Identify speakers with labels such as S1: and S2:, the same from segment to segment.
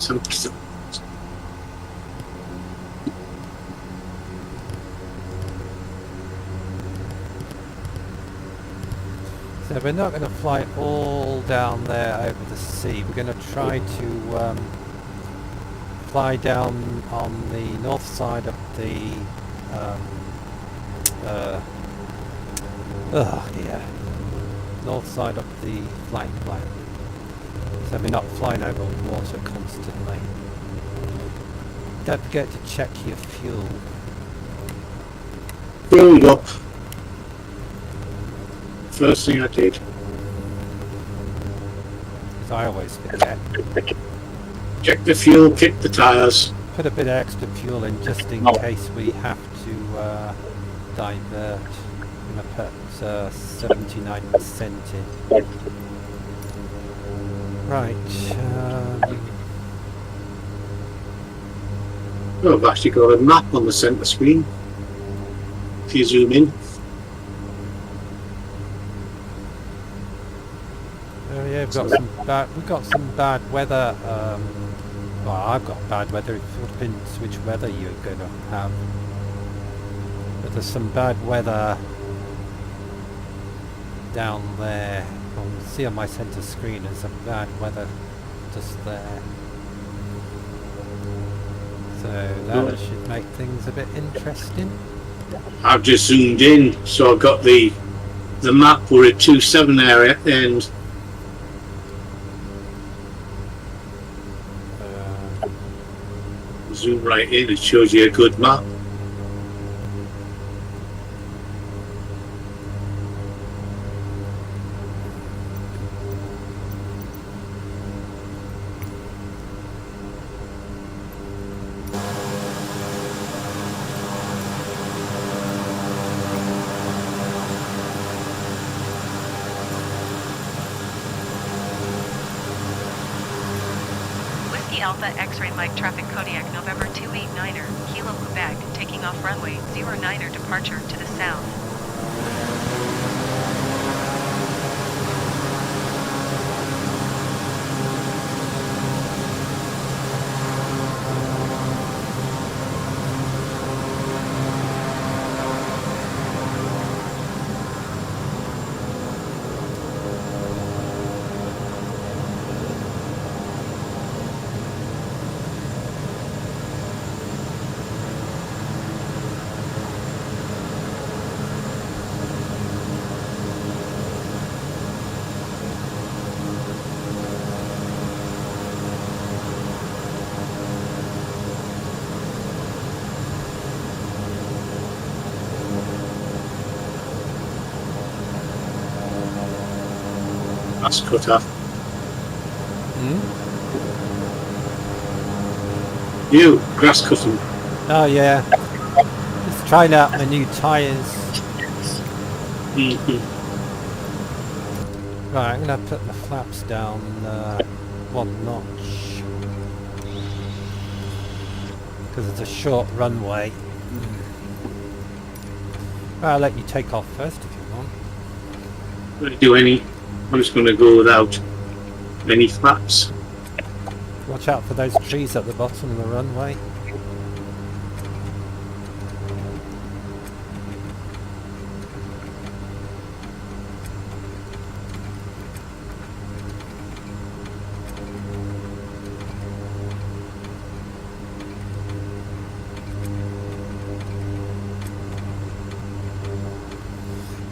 S1: So we're not going to fly all down there over the sea. We're going to try to fly down on the north side of the north side of the flight plan. So we're not flying over water constantly. Don't forget to check your fuel.
S2: Filled up. First thing I did.
S1: Because I always forget.
S2: Check the fuel, kick the tyres.
S1: Put a bit of extra fuel in just in case we have to divert. I'm going to put 79% in. Right.
S2: Oh, I've actually got a map on the centre screen. If you zoom in.
S1: Oh yeah, we've got some bad weather. Well, I've got bad weather. It depends which weather you're going to have. But there's some bad weather down there. You'll see on my centre screen there's some bad weather just there. So that should make things a bit interesting.
S2: I've just zoomed in, so I've got the map. We're at 27 area and zoom right in, it shows you a good map.
S3: Alpha X-ray Mike traffic Kodiak November 289er, Kilo Quebec, taking off runway 09er departure to the south.
S2: That's cut off. You, grass cutting.
S1: Oh yeah. Just trying out my new tyres. Right, I'm going to put the flaps down 1 notch. Because it's a short runway. I'll let you take off first if you want.
S2: Don't do any. I'm just going to go without any flaps.
S1: Watch out for those trees at the bottom of the runway.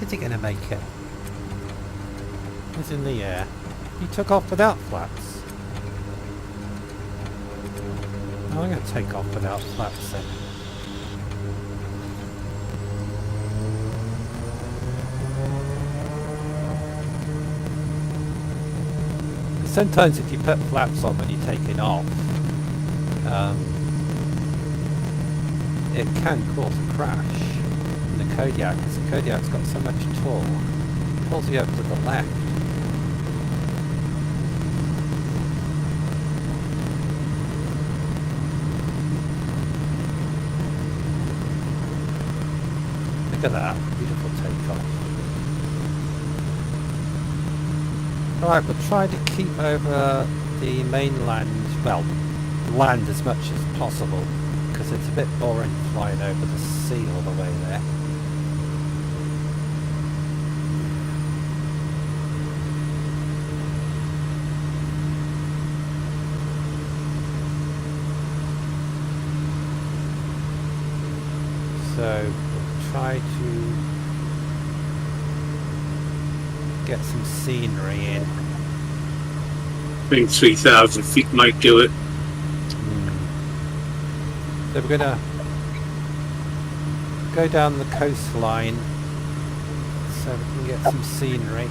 S1: Is it going to make it? It's in the air. You took off without flaps. Oh, I'm going to take off without flaps then. Sometimes if you put flaps on when you're taking off, it can cause a crash in the Kodiak, because the Kodiak's got so much torque. It pulls you over to the left. Look at that, beautiful takeoff. Right, we'll try to keep over the mainland, well, land as much as possible, because it's a bit boring flying over the sea all the way there. So we'll try to get some scenery in.
S2: I think 3,000 feet might do it.
S1: So we're gonna go down the coastline so we can get some scenery.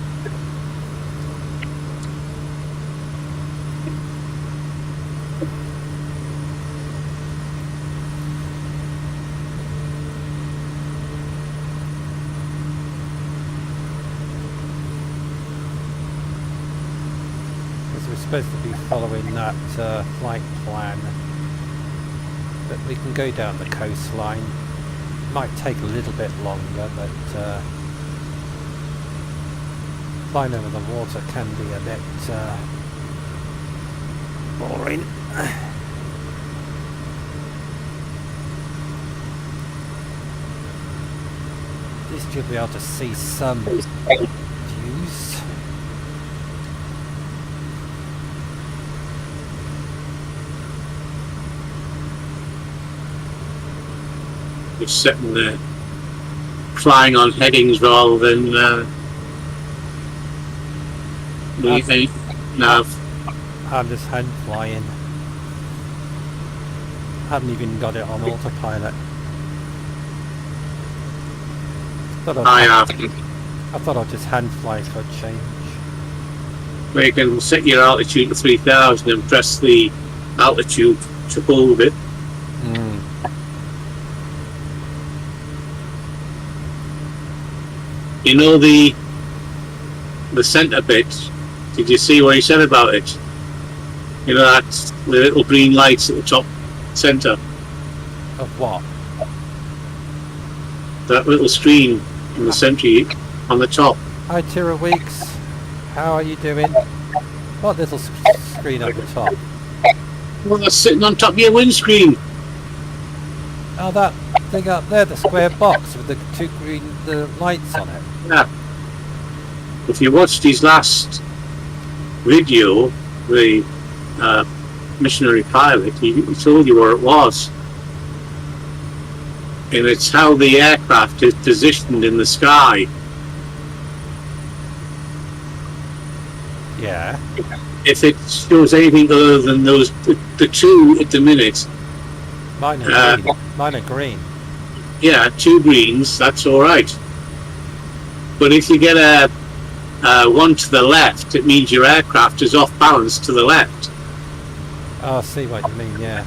S1: Because we're supposed to be following that flight plan. But we can go down the coastline. Might take a little bit longer, but flying over the water can be a bit boring. At least you'll be able to see some views.
S2: Just sitting there, flying on headings rather than nav.
S1: I'm just hand flying. Haven't even got it on autopilot.
S2: I
S1: thought I'd just hand fly for a change.
S2: Where you can set your altitude to 3,000 and press the altitude to hold it. You know the centre bit, did you see what he said about it? You know that the little green lights at the top centre?
S1: Of what?
S2: That little screen in the centre on the top.
S1: Hi Tira Weeks, how are you doing? What little screen at the top?
S2: Well, that's sitting on top of your windscreen.
S1: Oh, that thing up there, the square box with the two green lights on it.
S2: Yeah. If you watched his last video, the missionary pilot, he told you where it was. And it's how the aircraft is positioned in the sky.
S1: Yeah.
S2: If it shows anything other than those, the two at the minute.
S1: Mine are green. Mine are green.
S2: Yeah, two greens, that's alright. But if you get a one to the left, it means your aircraft is off balance to the left.
S1: Oh, I see what you mean, yeah.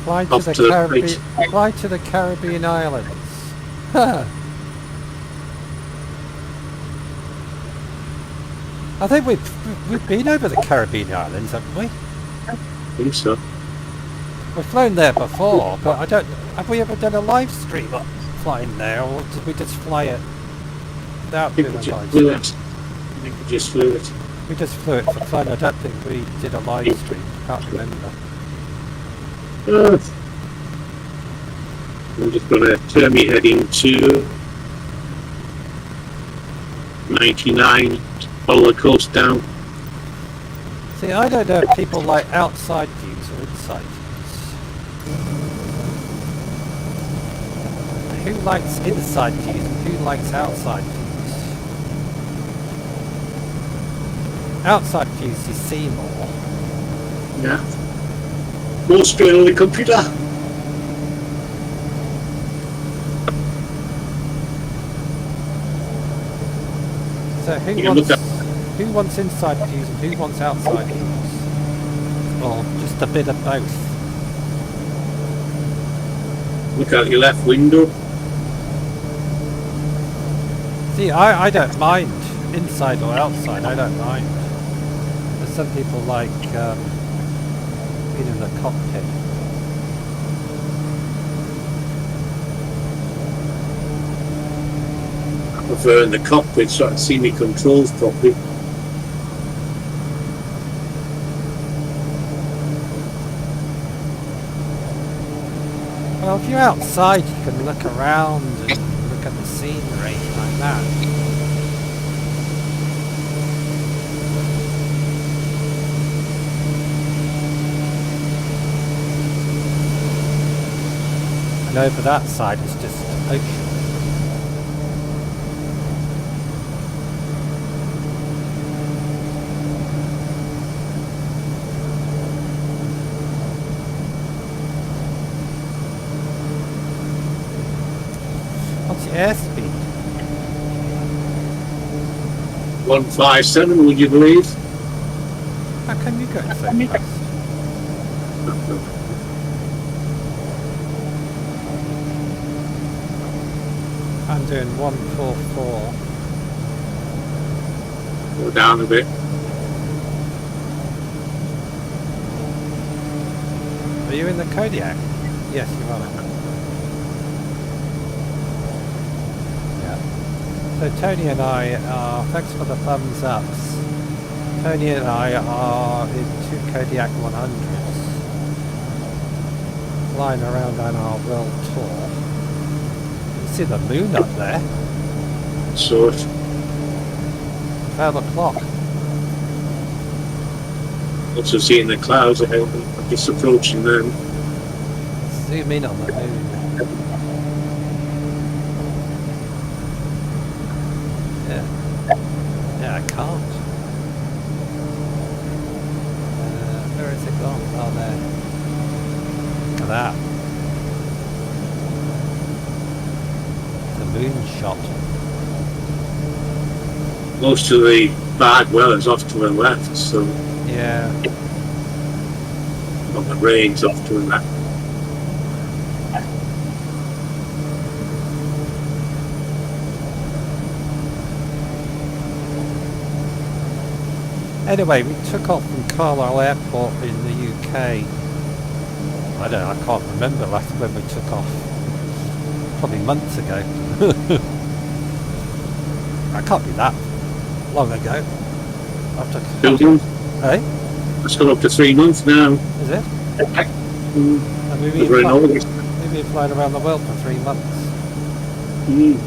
S1: Fly to
S2: Off
S1: the
S2: to the
S1: Caribbean.
S2: right.
S1: Fly to the Caribbean islands. Huh. I think we've been over the Caribbean islands, haven't we?
S2: I think so.
S1: We've flown there before, but I don't. Have we ever done a live stream of flying there, or did we just fly it without
S2: I think
S1: doing
S2: we
S1: a
S2: just
S1: live
S2: flew
S1: stream?
S2: it. I think we just flew it.
S1: We just flew it for fun. I don't think we did a live stream. Can't remember.
S2: I'm just going to turn me heading to 99, follow the coast down.
S1: See, I don't know if people like outside views or inside views. Who likes inside views and who likes outside views? Outside views you see more.
S2: Yeah. More straight on the computer.
S1: So who wants inside views and who wants outside views? Well, just a bit of both.
S2: Look out your left window.
S1: See, I don't mind inside or outside. I don't mind. But some people like being in the cockpit.
S2: I prefer in the cockpit so I can see my controls properly.
S1: If you're outside, you can look around and look at the scenery like that. And over that side is just ocean. What's your airspeed?
S2: 157, would you believe?
S1: How come you go so fast? I'm doing 144.
S2: Go down a bit.
S1: Are you in the Kodiak? Yes, you are. Yeah. So Tony and I are, thanks for the thumbs ups. Tony and I are in 2 Kodiak 100s. Flying around on our world tour. You can see the moon up there.
S2: Sort.
S1: 12 o'clock.
S2: Also seeing the clouds ahead. I'm just approaching them.
S1: Zoom in on the moon. Yeah. Yeah, I can't. Where is it gone? Oh, there. Look at that. The moon shot.
S2: Most of the bad weather's off to the left, so
S1: Yeah.
S2: well, the rain's off to the left.
S1: Anyway, we took off from Carlisle Airport in the UK. I can't remember last when we took off. Probably months ago. That can't be that long ago. After, hey?
S2: It's gone up to 3 months now.
S1: Is it?
S2: Mm.
S1: And we've
S2: We're in August.
S1: been flying around the world for 3 months.
S2: Mm.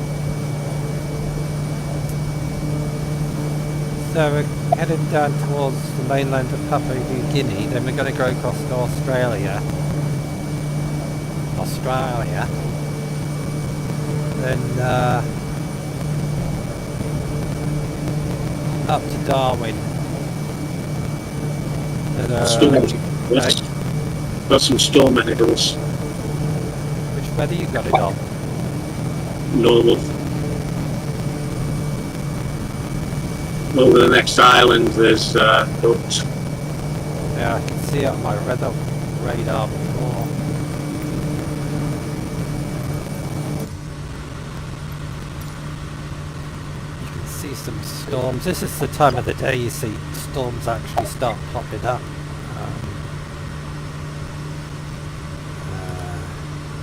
S1: So we're heading down towards the mainland of Papua New Guinea, then we're going to go across to Australia. Then up to Darwin. And,
S2: Storm. Got some storm ahead of us.
S1: which weather you got it on?
S2: Normal. Over the next island there's boats.
S1: Yeah, I can see it on my weather radar before. You can see some storms. This is the time of the day you see storms actually start popping up.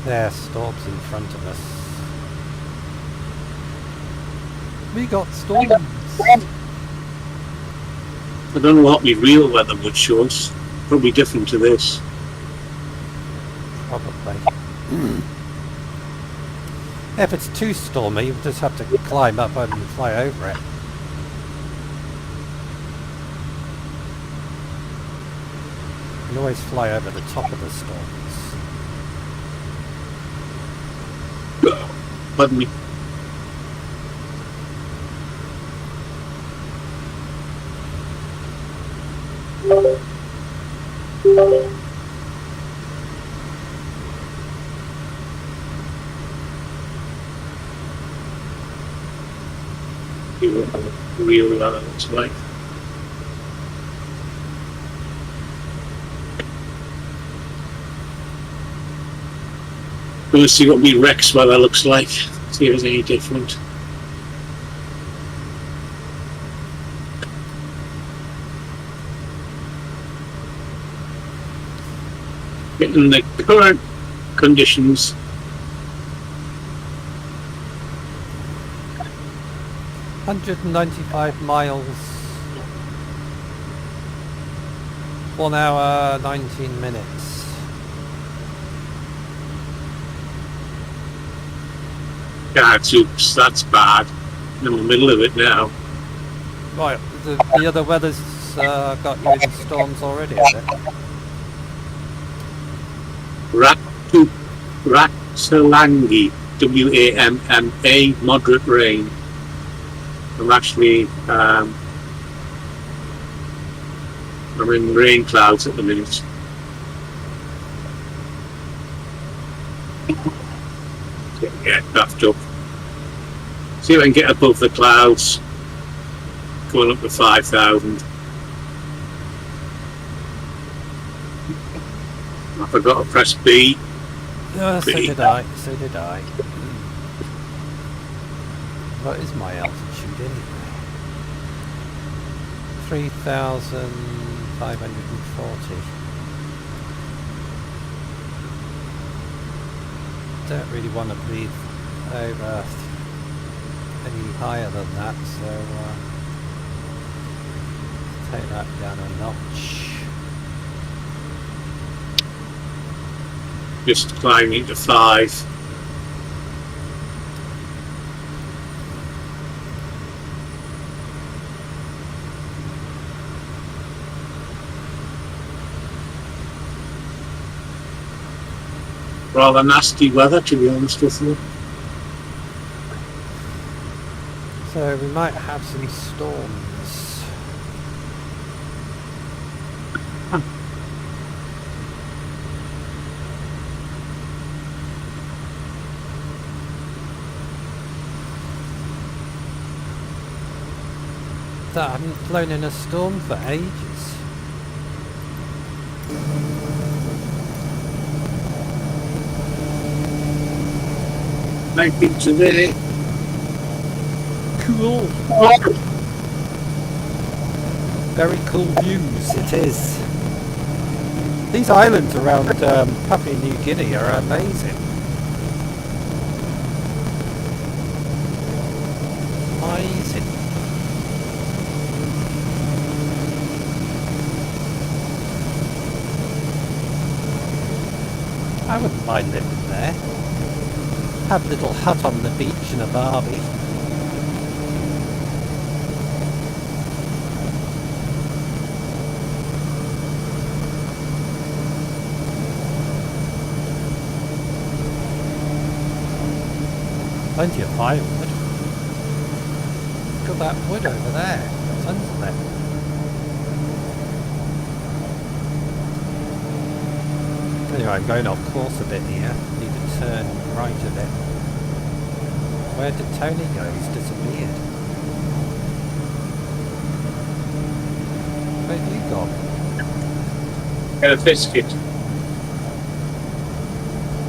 S1: There are storms in front of us. We got storms.
S2: I don't know what my real weather would show us. Probably different to this.
S1: Probably. If it's too stormy, you just have to climb up and fly over it. You can always fly over the top of the storms.
S2: Pardon me. You real weather looks like. We'll see what my Rex weather looks like. See if it's any different. In the current conditions,
S1: 195 miles. 1 hour, 19 minutes.
S2: God, oops, that's bad. I'm in the middle of it now.
S1: Right, the other weather's got you in storms already, has it?
S2: Raksalangi, WAMMA, moderate rain. I'm actually, I'm in rain clouds at the minute. Get puffed up. See if I can get above the clouds. Going up to 5,000. I forgot to press B.
S1: So
S2: B.
S1: did I. So did I. What is my altitude anyway? 3,540. Don't really want to breathe over any higher than that, so take that down a notch.
S2: Just climbing to 5. Rather nasty weather, to be honest with you.
S1: So we might have some storms. I haven't flown in a storm for ages.
S2: Maybe today.
S1: Cool. Very cool views it is. These islands around Papua New Guinea are amazing. Amazing. I wouldn't mind living there. Have a little hut on the beach and a barbie. Plenty of firewood. Look at that wood over there. Tons of it. Anyway, I'm going off course a bit here. Need to turn right a bit. Where did Tony go? He's disappeared. Where have you gone?
S2: Get a biscuit.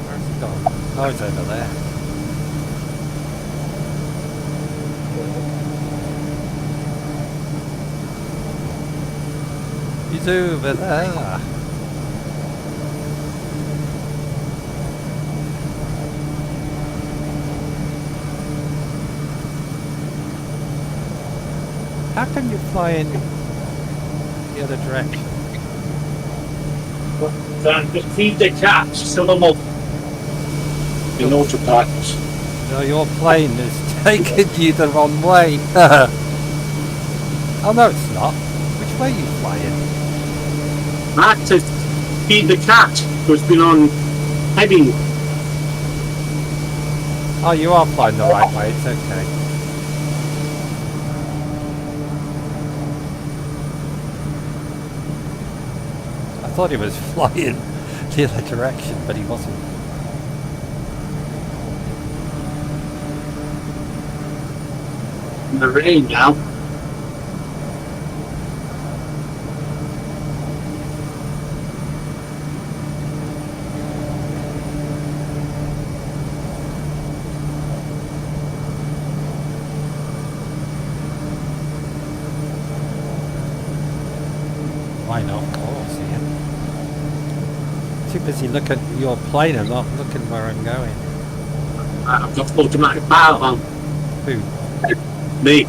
S1: Where's he gone? Oh, he's over there. He's over there. How can you fly in the other direction?
S2: Just feed the cats, fill them up in autopilot.
S1: No, your plane is taking you the wrong way. Oh no, it's not. Which way are you flying?
S2: I had to feed the cat who's been on heading.
S1: Oh, you are flying the right way. It's okay. I thought he was flying the other direction, but he wasn't.
S2: In the rain now.
S1: Why not? Of course, yeah. Too busy looking at your plane and not looking where I'm going.
S2: I've got automatic pilot on.
S1: Who?
S2: Me.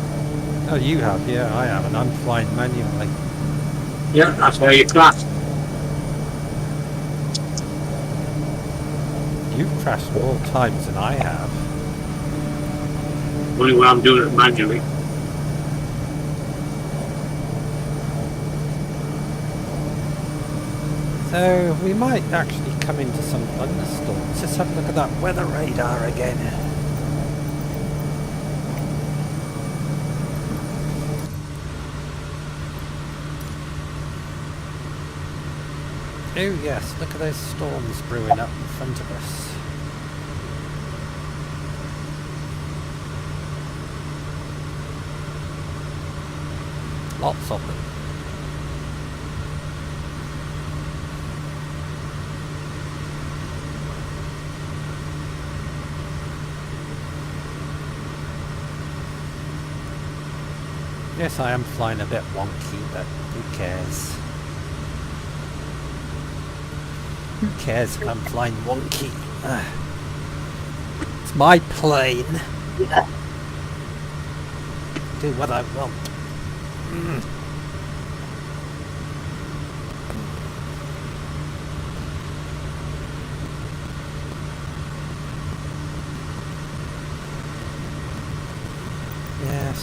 S1: Oh, you have, yeah, I have, and I'm flying manually.
S2: Yeah, that's where you crashed.
S1: You've crashed more times than I have.
S2: Only when I'm doing it manually.
S1: So we might actually come into some thunderstorms. Just have a look at that weather radar again. Oh yes, look at those storms brewing up in front of us. Lots of them. Yes, I am flying a bit wonky, but who cares? Who cares if I'm flying wonky? It's my plane. Do what I want. Yes.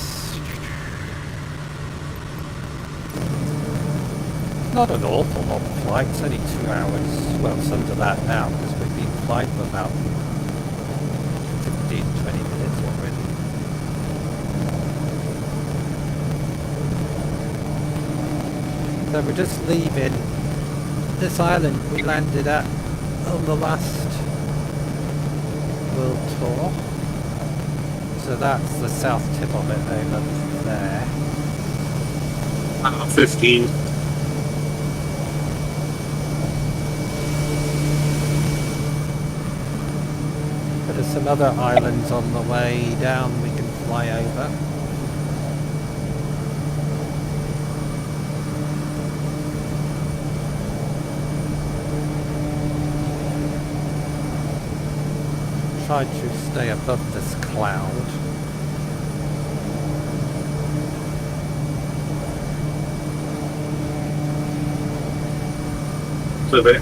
S1: Not an awful long flight, it's only 2 hours. Well, it's under that now because we've been flying for about 15-20 minutes already. So we're just leaving this island we landed at on the last world tour. So that's the south tip of it over there.
S2: 15.
S1: But there's some other islands on the way down we can fly over. Try to stay above this cloud.
S2: So that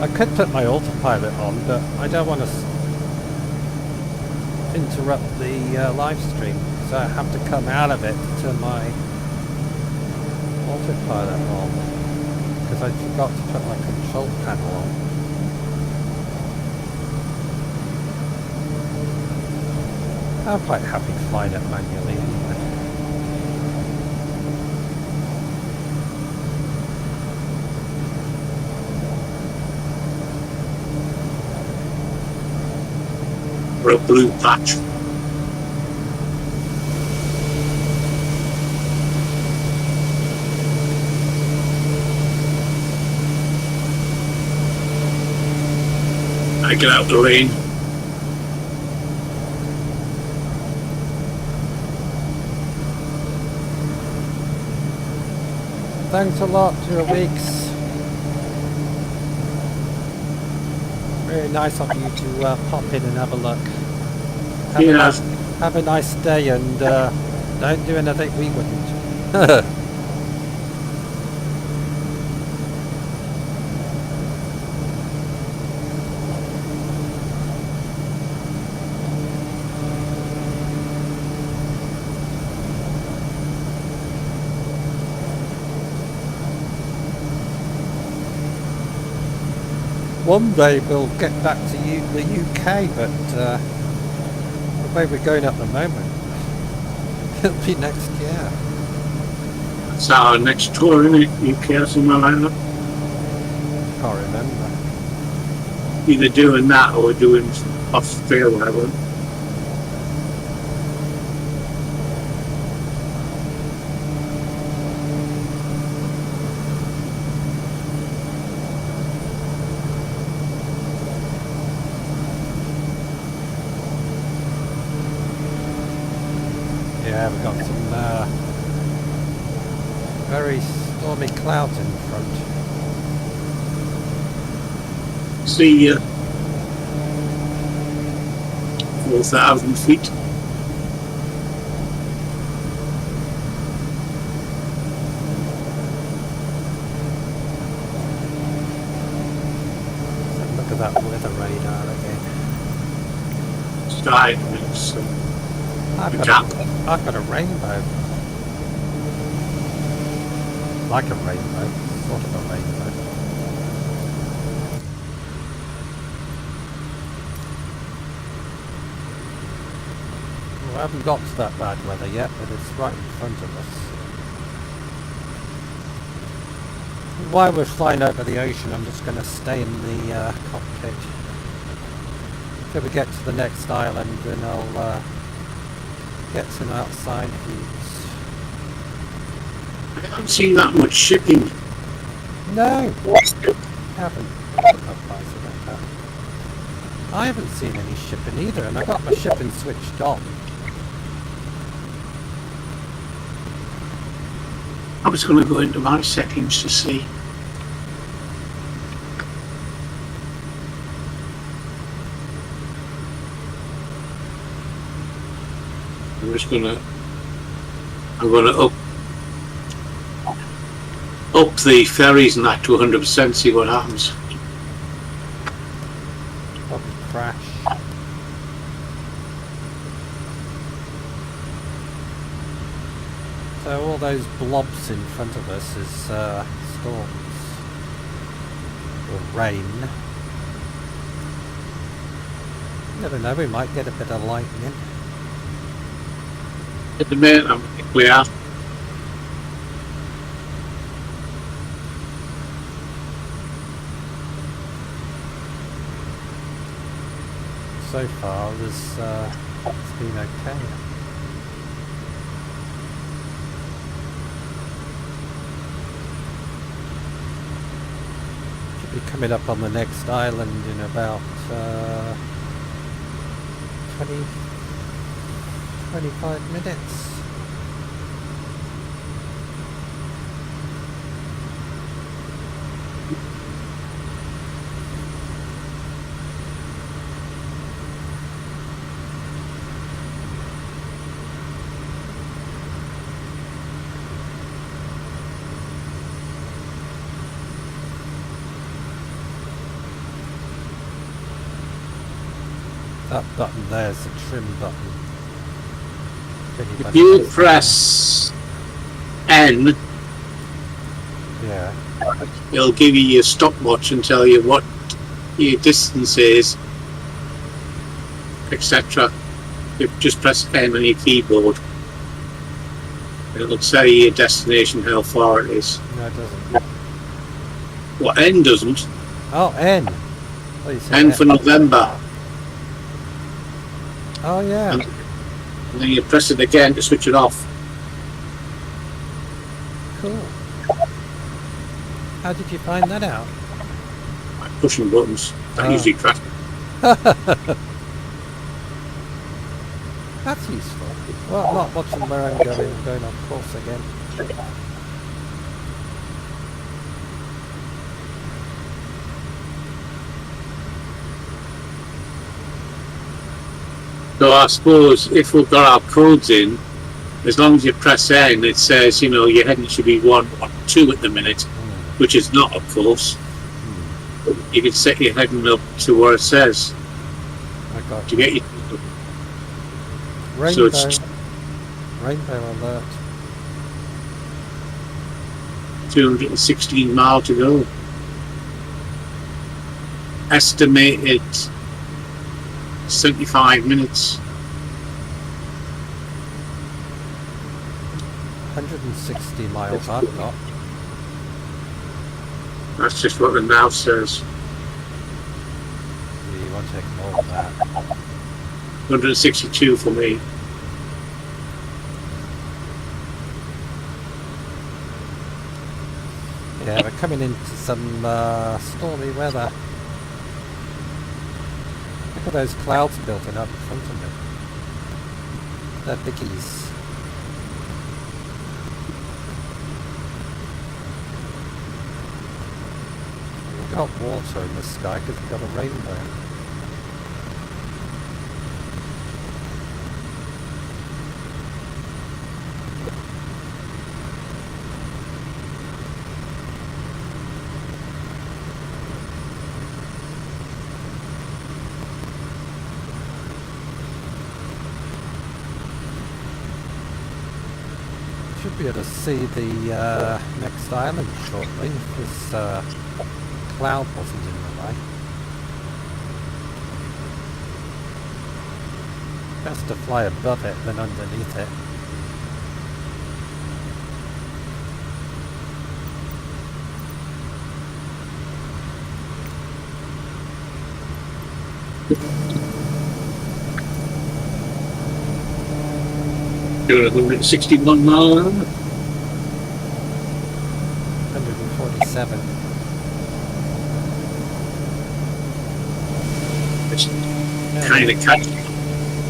S1: I could put my autopilot on, but I don't want to interrupt the live stream, so I have to come out of it to turn my autopilot on, because I forgot to put my control panel on. I'm quite happy flying it manually anyway.
S2: or a blue patch. I get out the rain.
S1: Thanks a lot, 2 weeks. Very nice of you to pop in and have a look. Have a nice day, and don't do anything we wouldn't. One day we'll get back to the UK, but the way we're going at the moment, it'll be next year.
S2: That's our next tour, isn't it? UK or something like that.
S1: Can't remember.
S2: Either doing that or doing Australia, whatever.
S1: Yeah, we've got some very stormy clouds in front.
S2: See 4,000 feet.
S1: that weather radar again.
S2: Starting with some
S1: I've got a rainbow. Like a rainbow. Sort of a rainbow. Well, I haven't got to that bad weather yet, but it's right in front of us. While we're flying over the ocean, I'm just going to stay in the cockpit till we get to the next island, and I'll get some outside views.
S2: I haven't seen that much shipping.
S1: No, haven't. I haven't seen any shipping either, and I got my shipping switched on.
S2: I was going to go into my settings to see. I'm gonna up the ferries and that to 100%, see what happens.
S1: Probably crash. So all those blobs in front of us is storms or rain. Never know, we might get a bit of lightning.
S2: At the minute, I think we are.
S1: So far, it's been okay. Should be coming up on the next island in about 25 minutes. That button there is the trim button.
S2: If you press N,
S1: yeah,
S2: it'll give you your stopwatch and tell you what your distance is, etc. You just press N on your keyboard. It'll tell you your destination, how far it is.
S1: no it doesn't.
S2: What N doesn't?
S1: Oh, N. Oh, you said
S2: N for November.
S1: Oh yeah.
S2: And then you press it again to switch it off.
S1: Cool. How did you find that out?
S2: Pushing buttons. That
S1: Oh.
S2: usually crashes.
S1: That's useful. Well, I'm not watching where I'm going off course again.
S2: So I suppose if we've got our codes in, as long as you press N, it says, you know, your heading should be 112 at the minute, which is not, of course. You can set your heading up to where it says
S1: I got
S2: to get you.
S1: rainbow.
S2: So it's
S1: Rainbow alert.
S2: 216 miles to go. Estimated 75 minutes.
S1: 160 miles I've got.
S2: That's just what the now says.
S1: Yeah, you want to ignore that.
S2: 162 for me.
S1: Yeah, we're coming into some stormy weather. Look at those clouds building up in front of me. They're biggies. We've got water in the sky because we've got a rainbow. be able to see the next island shortly if this cloud wasn't in the way. Best to fly above it than underneath it.
S2: Doing 161 mile an hour.
S1: 147.
S2: It's kind of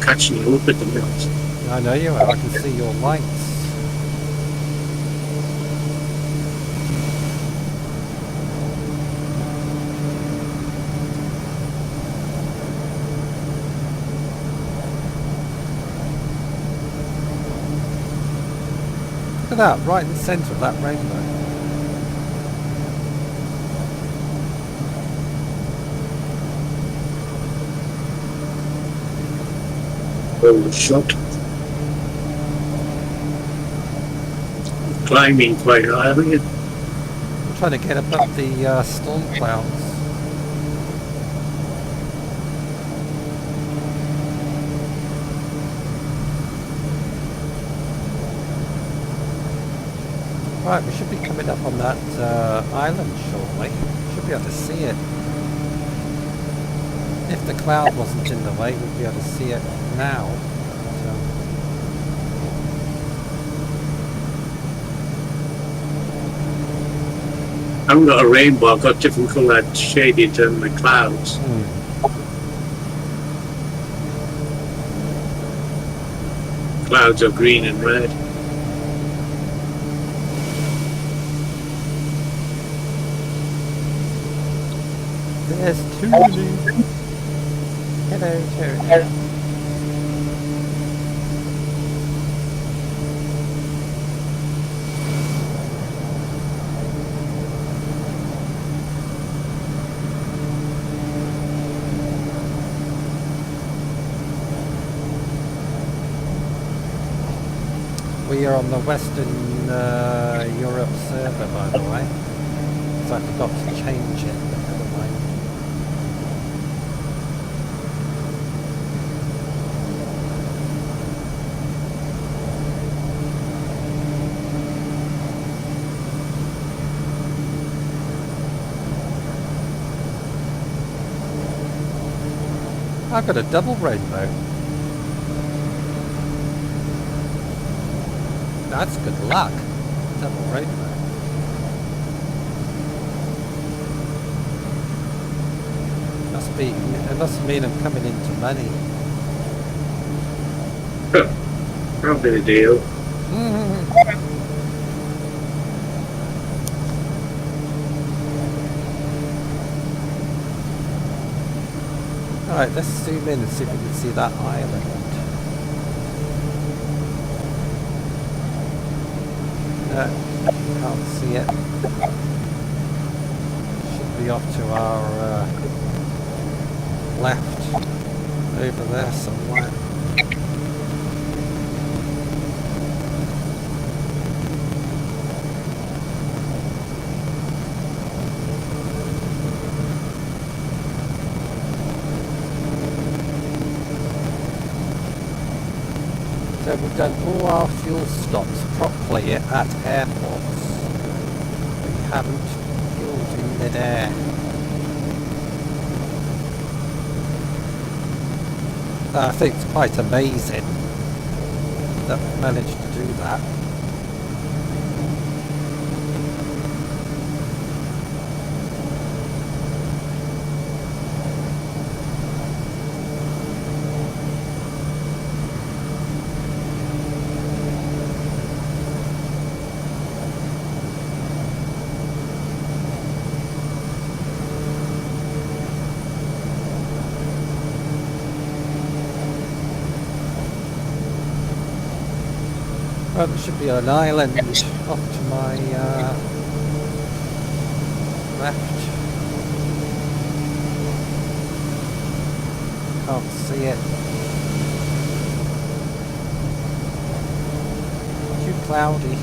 S2: catching you up at the minute.
S1: I know you are. I can see your lights. Look at that, right in the centre of that rainbow.
S2: Oh, shot. Climbing quite high, aren't you?
S1: I'm trying to get above the storm clouds. Right, we should be coming up on that island shortly. Should be able to see it. If the cloud wasn't in the way, we'd be able to see it now.
S2: I haven't got a rainbow, I've got different coloured shaded than the clouds. Clouds are green and red.
S1: There's Tony. Hello, Tony. We are on the Western Europe server, by the way, so I forgot to change it. Never mind. I've got a double rainbow. That's good luck. Double rainbow. It must mean I'm coming into money.
S2: Probably the deal.
S1: Alright, let's zoom in and see if we can see that island. Can't see it. Should be off to our left, over there somewhere. So we've done all our fuel stops properly at airports. We haven't fueled in mid-air. I think it's quite amazing that we managed to do that. Well, there should be an island off to my left. Can't see it. Too cloudy.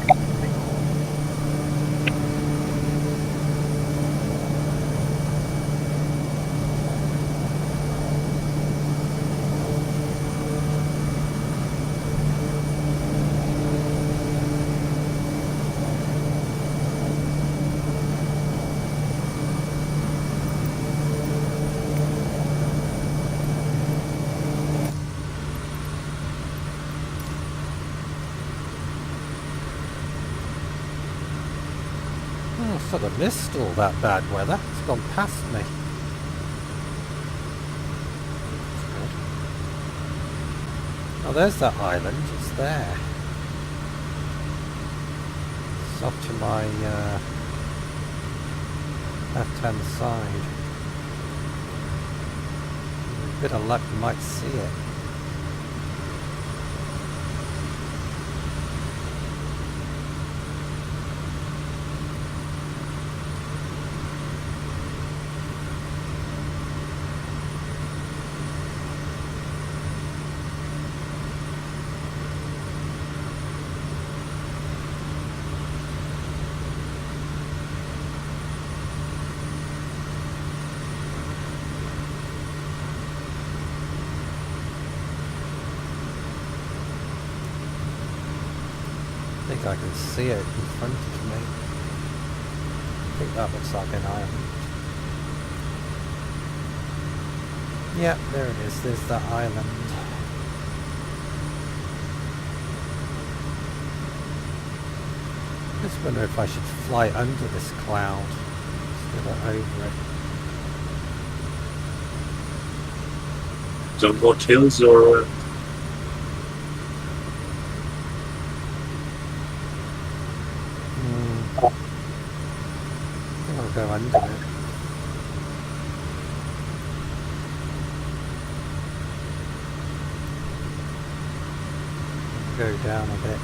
S1: sort of missed all that bad weather. It's gone past me. That's good. Oh, there's that island. It's there. It's off to my left-hand side. With a bit of luck, you might see it. I think I can see it in front of me. I think that looks like an island. Yeah, there it is. There's that island. Just wonder if I should fly under this cloud instead of over it.
S2: On what hills or?
S1: I think I'll go under it. Go down a bit.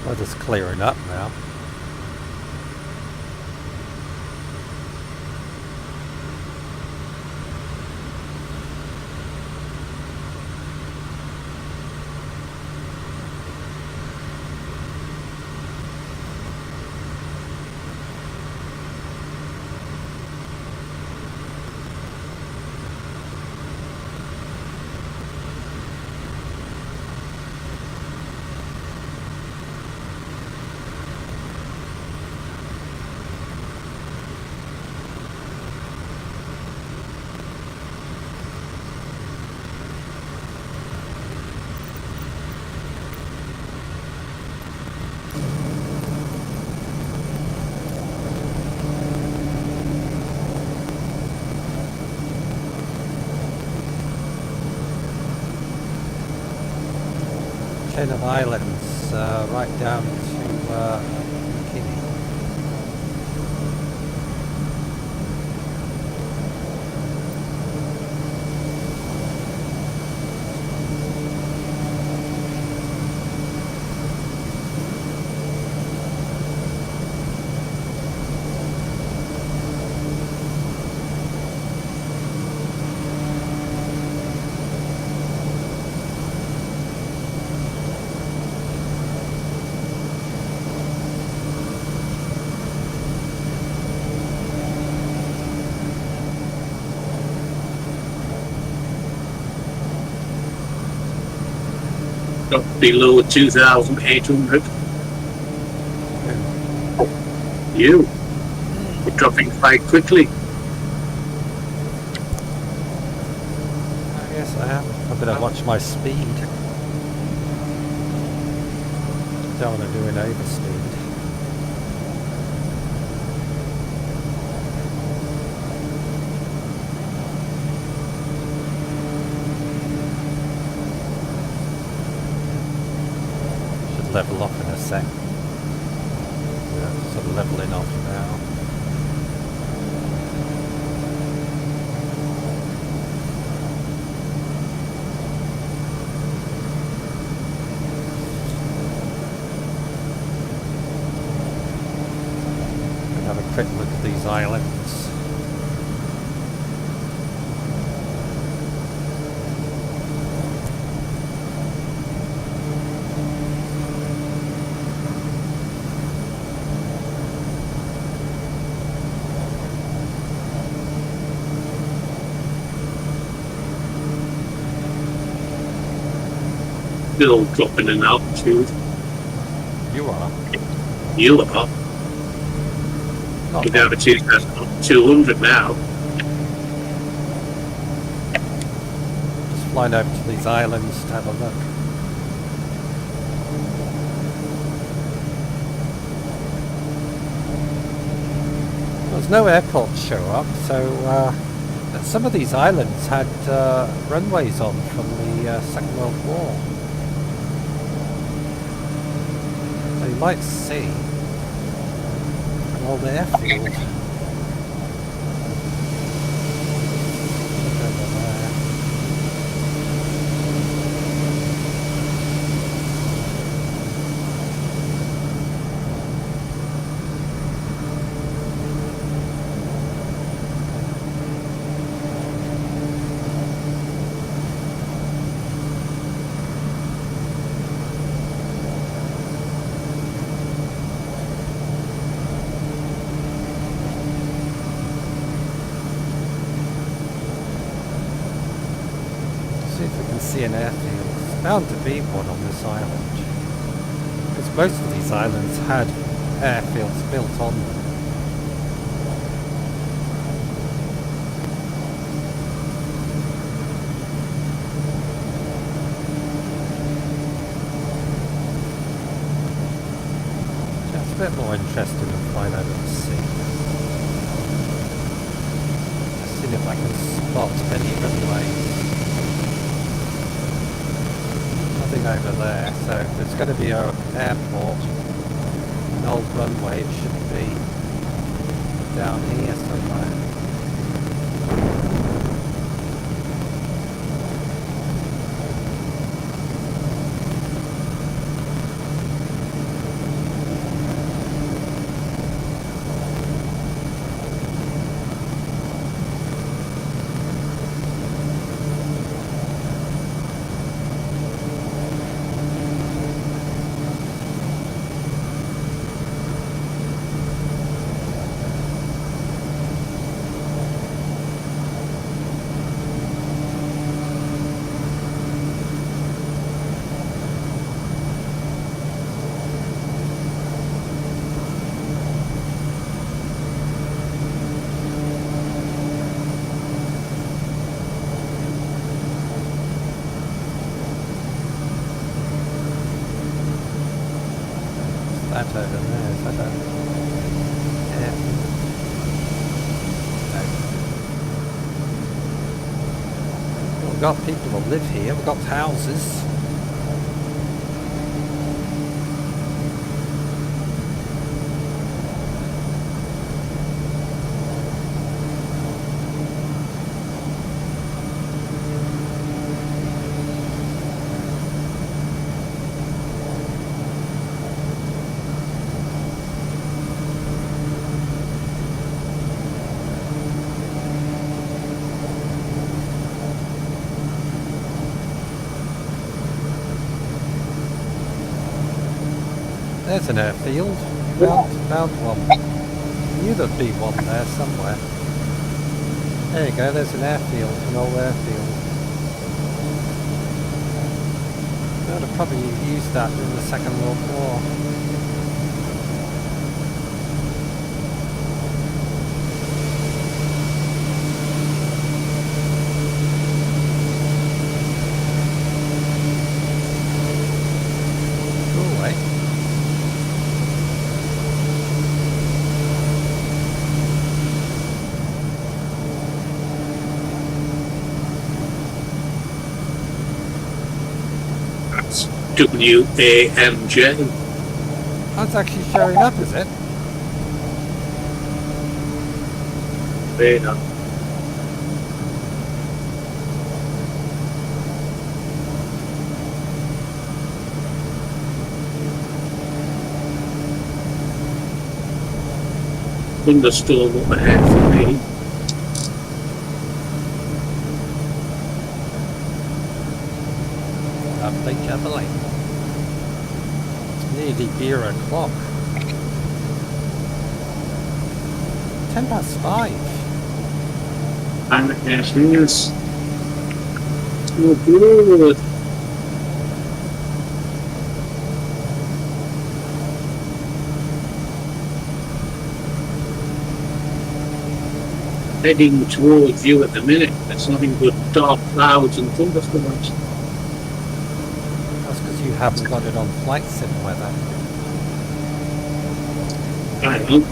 S1: Weather's clearing up now. Chain of islands right down to Guinea.
S2: Got below 2,800. You're dropping quite quickly.
S1: Yes, I am. I better watch my speed. Don't want to do an overspeed. Level off in a sec. Yeah, sort of leveling off now. And have a quick look at these islands.
S2: Still dropping in altitude.
S1: You are.
S2: You are.
S1: Not
S2: You're down to 2,200 now.
S1: just flying over to these islands to have a look. There's no airports show up, so some of these islands had runways on from the Second World War. So you might see an old airfield. Look over there. See if we can see an airfield. There's bound to be one on this island. Because most of these islands had airfields built on them. Just a bit more interested in flying over the sea. Just seeing if I can spot any runways. Nothing over there, so if there's going to be an airport, an old runway, it should be down here somewhere. That over there, is that a... Yeah. No. We've got people that live here, we've got houses. There's an airfield. Found one. Knew there'd be one there somewhere. There you go, there's an airfield, an old airfield. They would have probably used that in the Second World War. Cool, eh?
S2: WAMJ.
S1: That's actually showing up, is it?
S2: There now. Thunderstorm up ahead for me.
S1: Lovely jubbly. It's nearly beer o'clock. 5:10.
S2: And the cashiers. Oh, good. heading towards you at the minute. It's nothing but dark clouds and thunderstorms.
S1: That's because you haven't got it on flight sim weather.
S2: I don't know.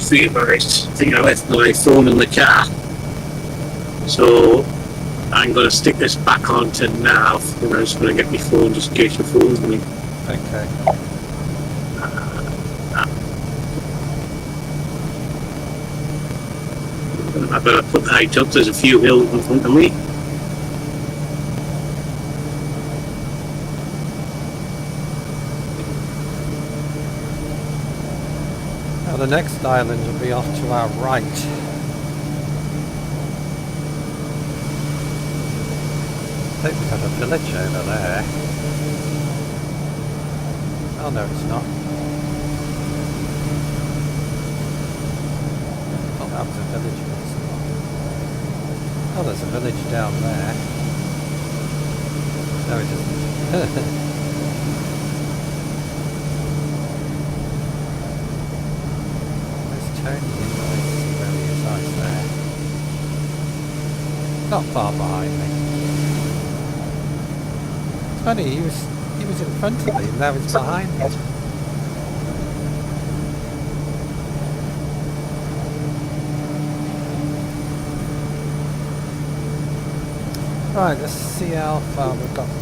S2: I think I left my phone in the car, so I'm going to stick this back onto nav, and I'm just going to get my phone just in case your phone's me.
S1: Okay.
S2: I better put the height up. There's a few hills in front of me.
S1: Now the next island will be off to our right. I think we've got a village over there. Oh no, it's not. Oh, that was a village. Oh, there's a village down there. No, it isn't. Tony in where he is. Oh, he's there. Not far behind me. It's funny, he was in front of me and now he's behind me. Right, let's see how far we've got to go.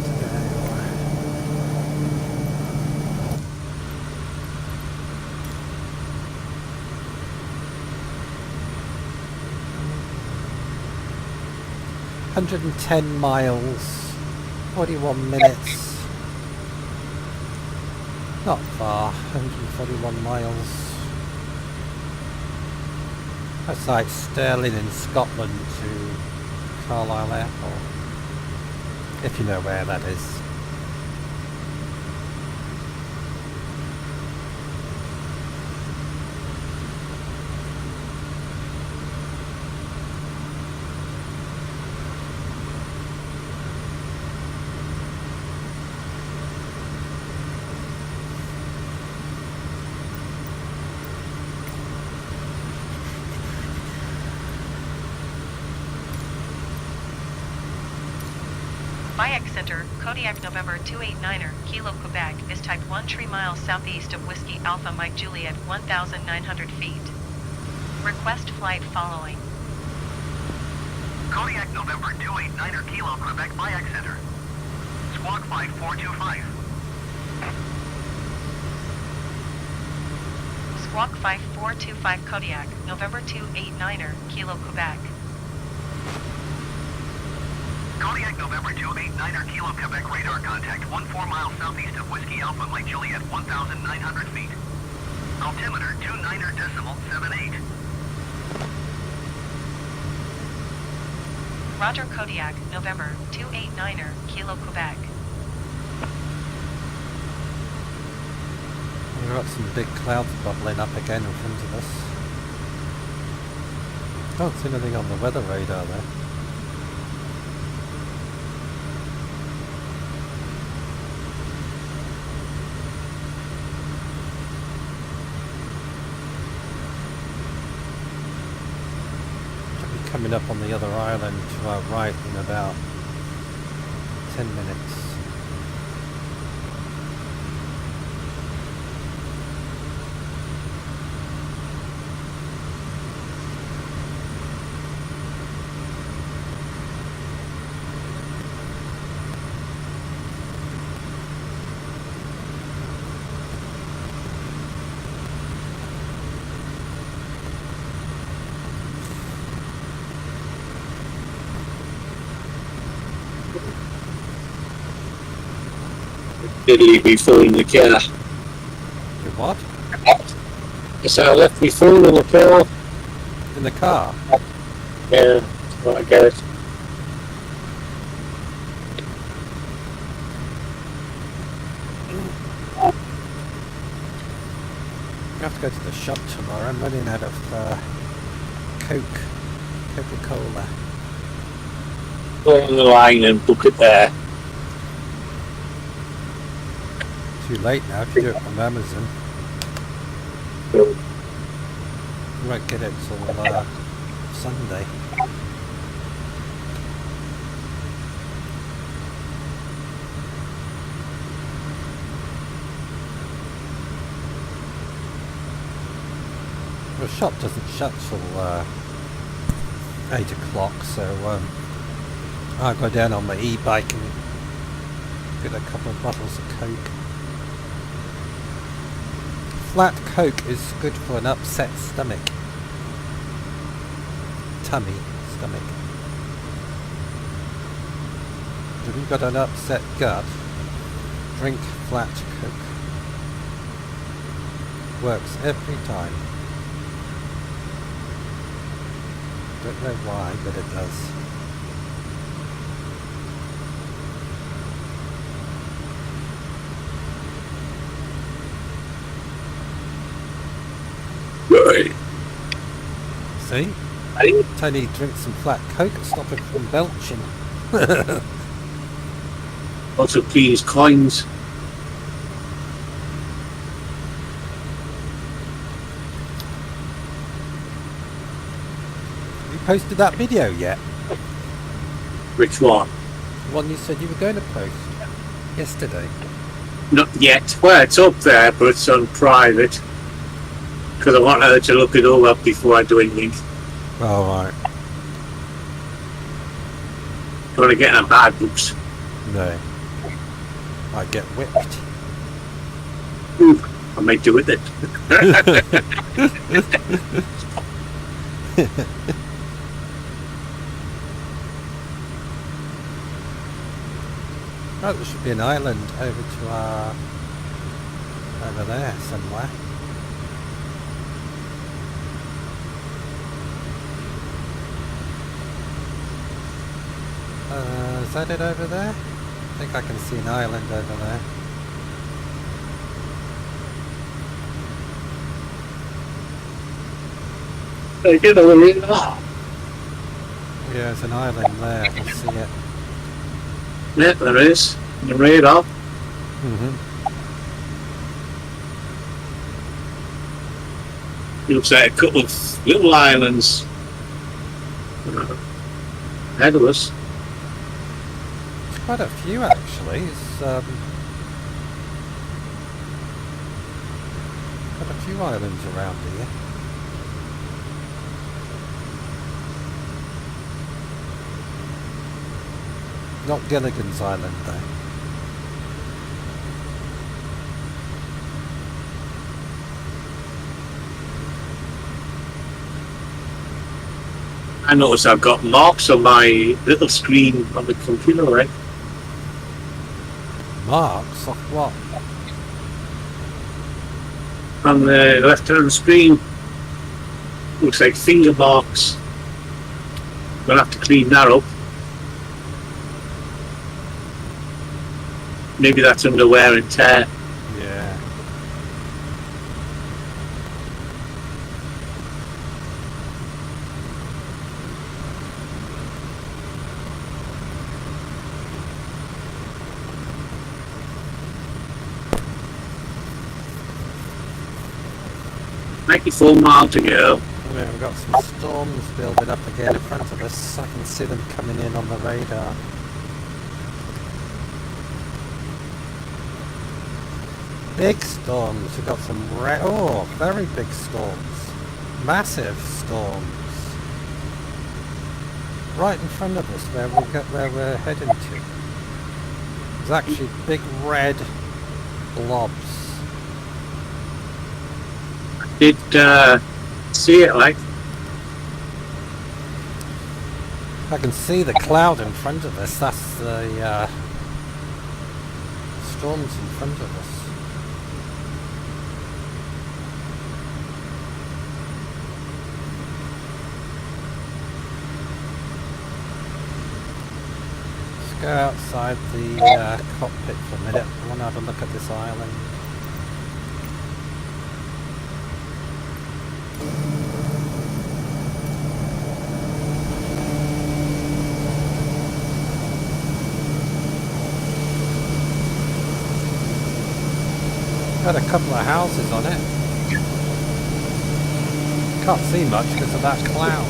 S1: $110 miles, 41 minutes. Not far, 141 miles. That's like Stirling in Scotland to Carlisle Airport, if you know where that is.
S3: Bayek Center, Kodiak November 289er, Kilo Quebec, is type 1 3 miles southeast of Whiskey Alpha Mike Juliet 1,900 feet. Request flight following.
S4: Kodiak November 289er, Kilo Quebec, Bayek Center. Squawk 5425.
S3: Squawk 5425 Kodiak, November 289er, Kilo Quebec.
S4: Kodiak November 289er, Kilo Quebec, radar contact 14 miles southeast of Whiskey Alpha Mike Juliet 1,900 feet. Altimeter 29.78.
S3: Roger Kodiak, November 289er, Kilo Quebec.
S1: We've got some big clouds bubbling up again in front of us. Can't see anything on the weather radar there. Coming up on the other island to our right in about 10 minutes.
S2: Did leave me phone in the car.
S1: You what?
S2: Yes, I left my phone in the car.
S1: In the car?
S2: Yeah, well, I get it.
S1: I have to go to the shop tomorrow. I'm running out of Coca-Cola.
S2: Go on the line and book it there.
S1: Too late now if you do it from Amazon.
S2: So,
S1: You won't get it till Sunday. The shop doesn't shut till 8 o'clock, so I'll go down on my e-bike and get a couple of bottles of Coke. Flat Coke is good for an upset stomach. Tummy, stomach. If you've got an upset gut, drink flat Coke. Works every time. Don't know why, but it does.
S2: right.
S1: See? Tony drinks some flat Coke and stop him from belching.
S2: Also clean his coins.
S1: You posted that video yet?
S2: Which one?
S1: The one you said you were going to post yesterday.
S2: Not yet. Well, it's up there, but it's on private. Because I want her to look it all up before I do anything.
S1: Oh, right.
S2: Don't want to get in her bad books.
S1: No. I get whipped.
S2: Ooh, I might do it then.
S1: Oh, there should be an island over to over there somewhere. Is that it over there? I think I can see an island over there.
S2: Get over it. Oh.
S1: Yeah, there's an island there. I can see it.
S2: Yeah, there is. The radar.
S1: Mm-hmm.
S2: It looks like a couple of little islands ahead of us.
S1: There's quite a few actually. It's quite a few islands around here. Not Gilligan's Island though.
S2: I notice I've got marks on my little screen on the computer, right?
S1: Marks off what?
S2: On the left-hand screen. Looks like finger marks. We'll have to clean that up. Maybe that's under wear and tear.
S1: Yeah.
S2: .94 miles to go.
S1: Yeah, we've got some storms building up again in front of us. I can see them coming in on the radar. Big storms. We've got some very big storms. Massive storms. Right in front of us where we're heading to. There's actually big red blobs.
S2: Did see it like
S1: I can see the cloud in front of us. That's the storms in front of us. Let's go outside the cockpit for a minute. I want to have a look at this island. Got a couple of houses on it. Can't see much because of that cloud.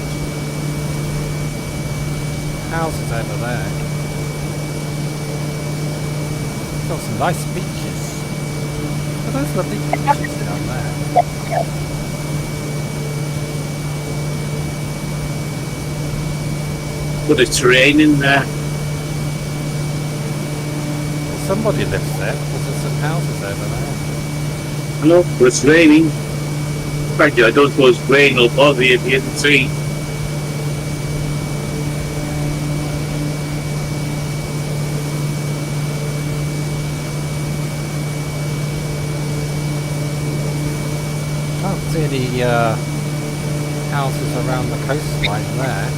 S1: Houses over there. Got some nice beaches. Are those lovely beaches down there?
S2: But it's raining there.
S1: Somebody lives there because there's some houses over there.
S2: Hello, but it's raining. Thank you, I don't suppose rain will bother you if you didn't see.
S1: Can't see any houses around the coastline there.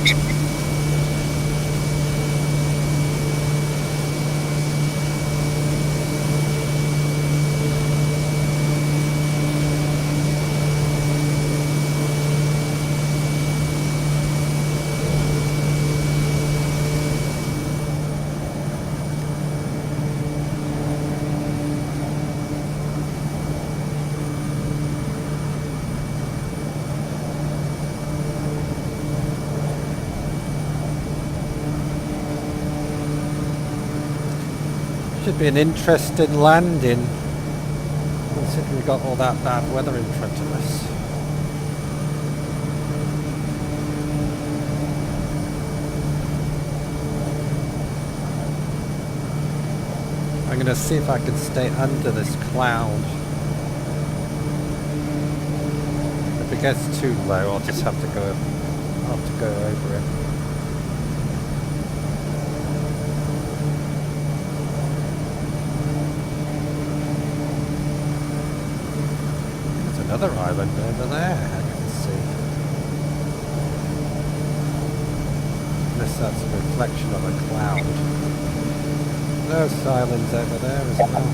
S1: Should be an interesting landing, considering we've got all that bad weather in front of us. I'm going to see if I can stay under this cloud. If it gets too low, I'll just have to go over it. Another island over there, I can see. Unless that's a reflection of a cloud. There's islands over there as well.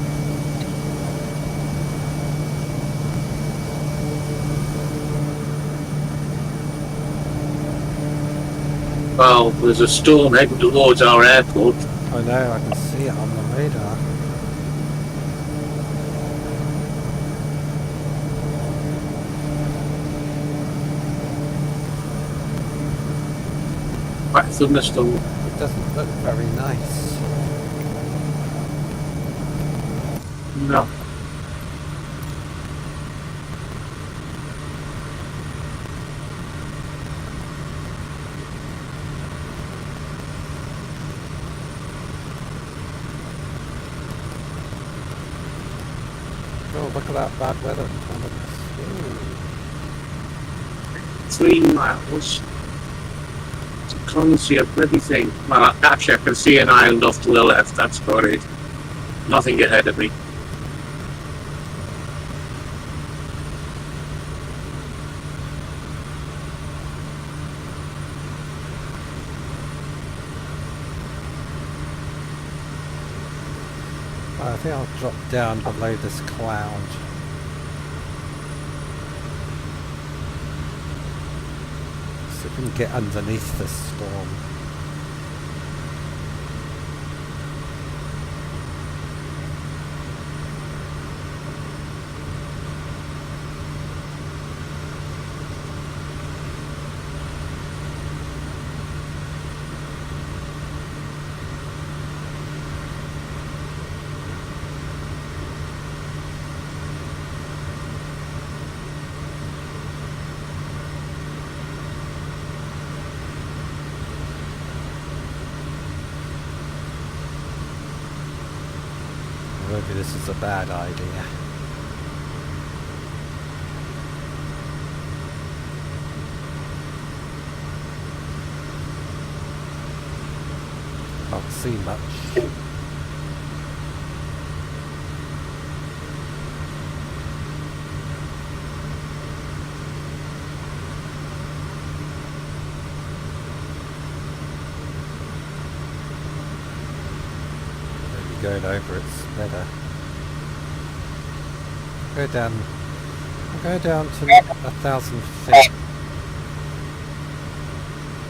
S2: Well, there's a storm heading towards our airport.
S1: I know, I can see it on the radar.
S2: Quite a thunderstorm.
S1: It doesn't look very nice.
S2: No.
S1: Oh, look at that bad weather in front of us.
S2: 3 miles. I can't see a bloody thing. Well, actually, I can see an island off to the left. That's about it. Nothing ahead of me.
S1: I think I'll drop down below this cloud. See if we can get underneath this storm. Maybe this is a bad idea. Can't see much. going over, it's better. Go down. Go down to 1,000 feet.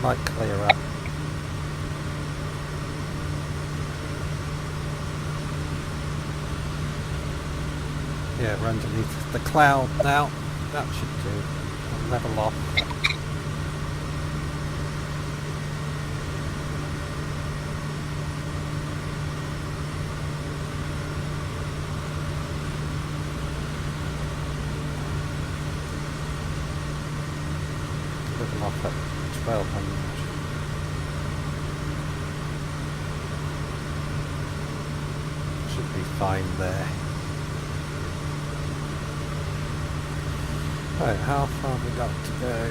S1: Might clear up. Yeah, we're underneath the cloud now. That should do. I'll level off. Level off at 1200. Should be fine there. Right, how far have we got to go?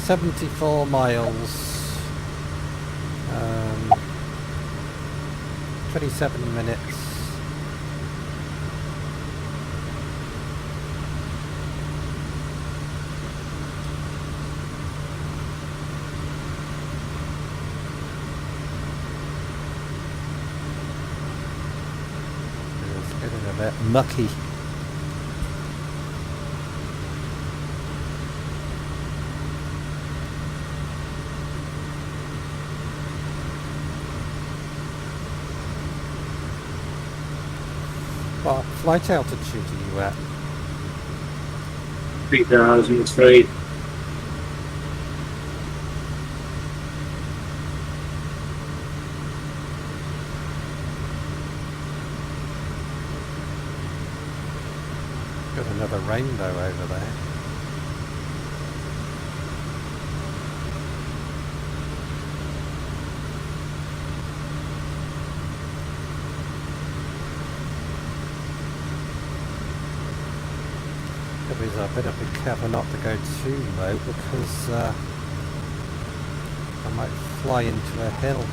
S1: 74 miles. 27 minutes. It's getting a bit mucky. What flight altitude are you at?
S2: 3,003.
S1: Got another rainbow over there. I better be careful not to go too low because I might fly into a hill.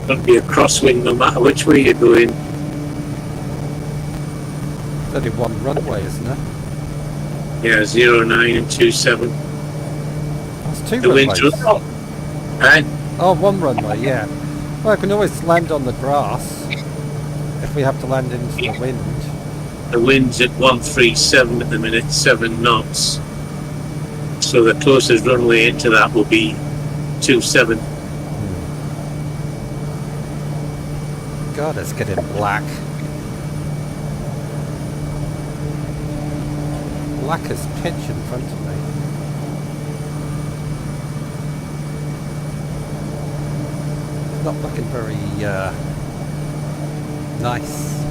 S2: Don't be a crosswind no matter which way you're going.
S1: There's only one runway, isn't there?
S2: Yeah, 09 and 27.
S1: That's two
S2: The wind's
S1: runways.
S2: up. Eh?
S1: Oh, one runway, yeah. Well, I can always land on the grass if we have to land into the wind.
S2: The wind's at 137 at the minute, 7 knots. So the closest runway into that will be 27.
S1: God, it's getting black. Black as pitch in front of me. It's not looking very nice.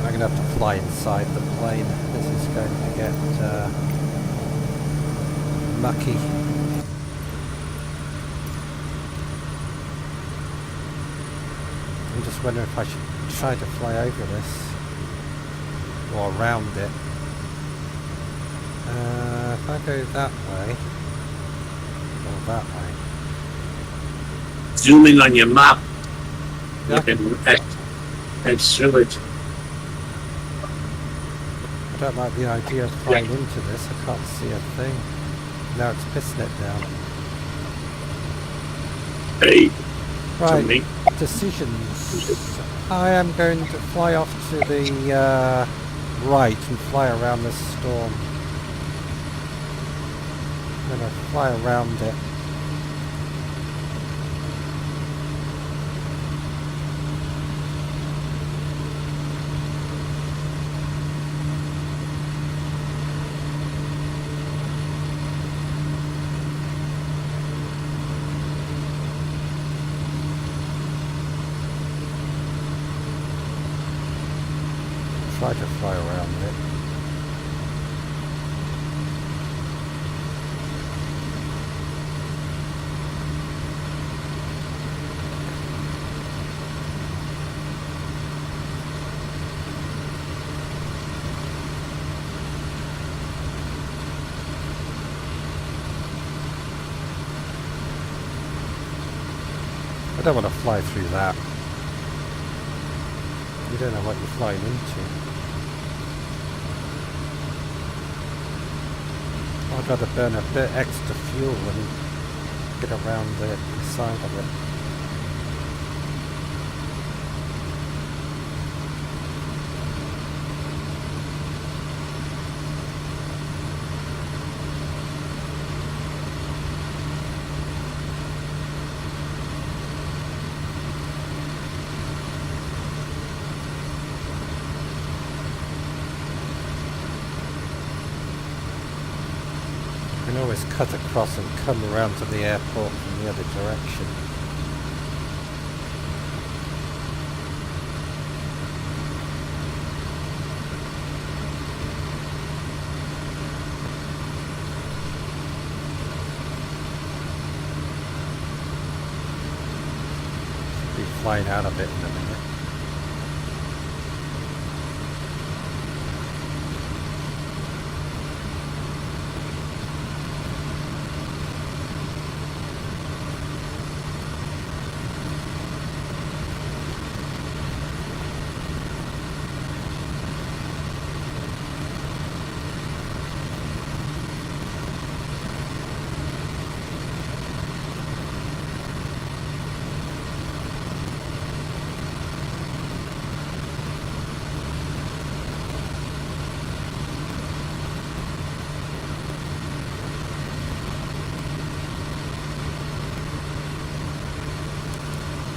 S1: I'm going to have to fly inside the plane. This is going to get mucky. I'm just wondering if I should try to fly over this or around it. If I go that way or that way.
S2: Zoom in on your map.
S1: Yeah,
S2: You can head through it.
S1: I don't like the idea of flying into this. I can't see a thing. Now it's pissing it down.
S2: Hey,
S1: Right, decisions. I am going to fly off to the right and fly around this storm. I'm going to fly around it. Try to fly around it. don't want to fly through that. You don't know what you're flying into. I'd rather burn a bit extra fuel and get around the side of it. You can always cut across and come around to the airport from the other direction. Should be flying out of it in a minute.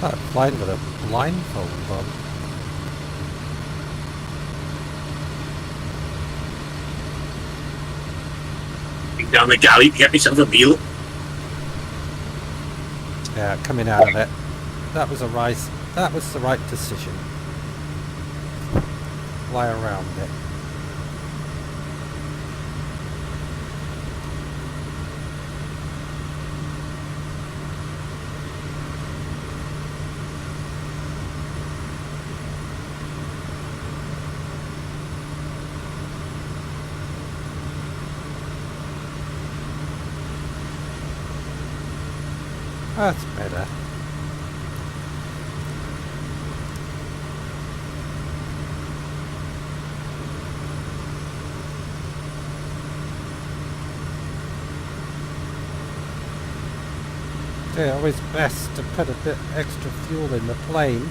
S1: I'm flying with a blindfold on.
S2: Down the galley to get myself a meal.
S1: Yeah, coming out of it. That was the right decision. Fly around it. That's better. Yeah, always best to put a bit extra fuel in the plane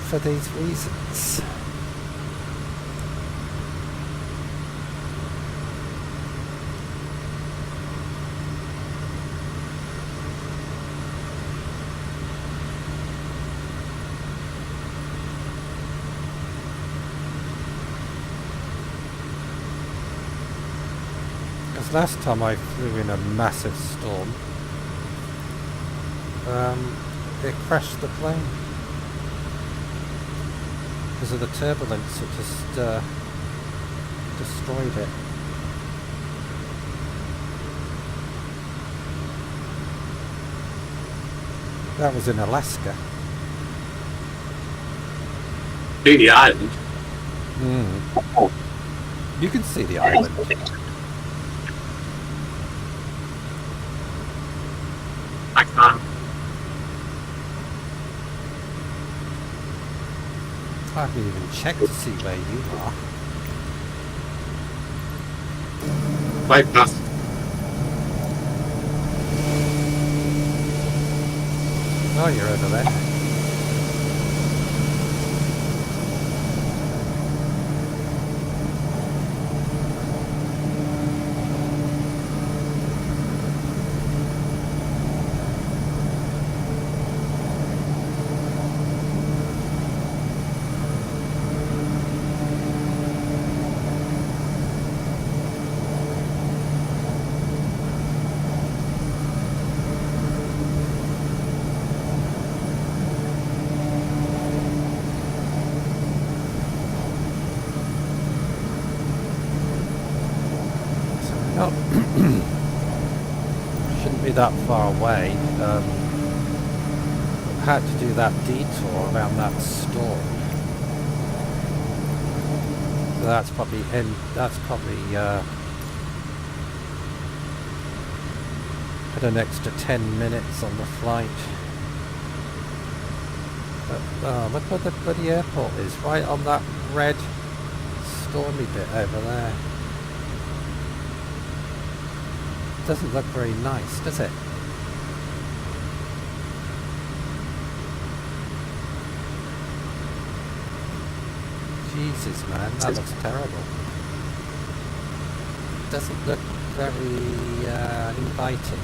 S1: for these reasons. Last time I flew in a massive storm, it crashed the plane because of the turbulence. It just destroyed it. That was in Alaska.
S2: See the island.
S1: You can see the island.
S2: I can't.
S1: I haven't even checked to see where you are.
S2: Right past.
S1: Oh, you're over there. Shouldn't be that far away. Had to do that detour around that storm. So that's probably had an extra 10 minutes on the flight. Oh, look where the bloody airport is, right on that red stormy bit over there. Doesn't look very nice, does it? Jesus, man, that looks terrible. Doesn't look very inviting.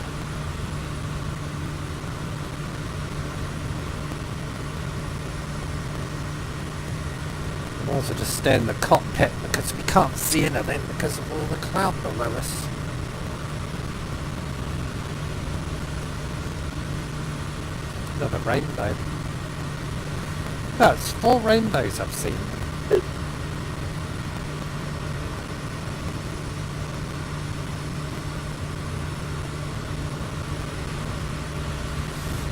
S1: We'll also just stay in the cockpit because we can't see anything because of all the cloud below us. Another rainbow. That's 4 rainbows I've seen.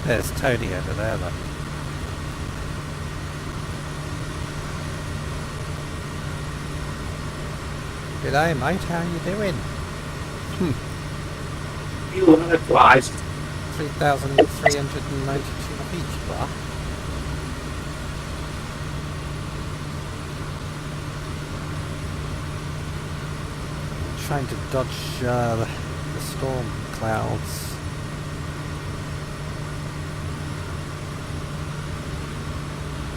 S1: There's Tony over there though. G'day mate, how you doing?
S2: You want to fly?
S1: 3,392 feet you are. Trying to dodge the storm clouds.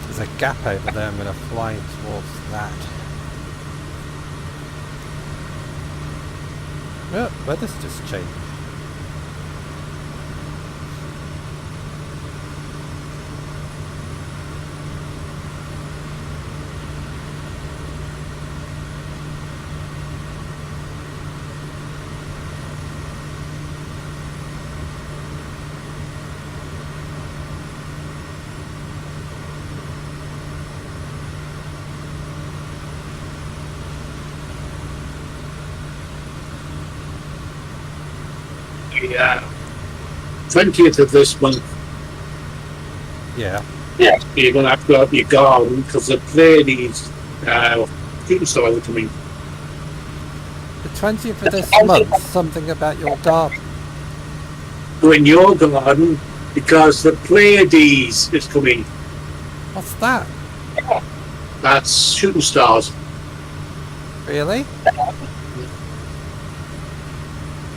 S1: There's a gap over there, I'm going to fly towards that. Oh, weather's just changed.
S2: Yeah. 20th of this month.
S1: Yeah.
S2: Yeah. You're going to have to go out your garden because the Pleiades shooting stars are coming.
S1: The 20th of this month, something about your garden.
S2: Go in your garden because the Pleiades is coming.
S1: What's that?
S2: That's shooting stars.
S1: Really?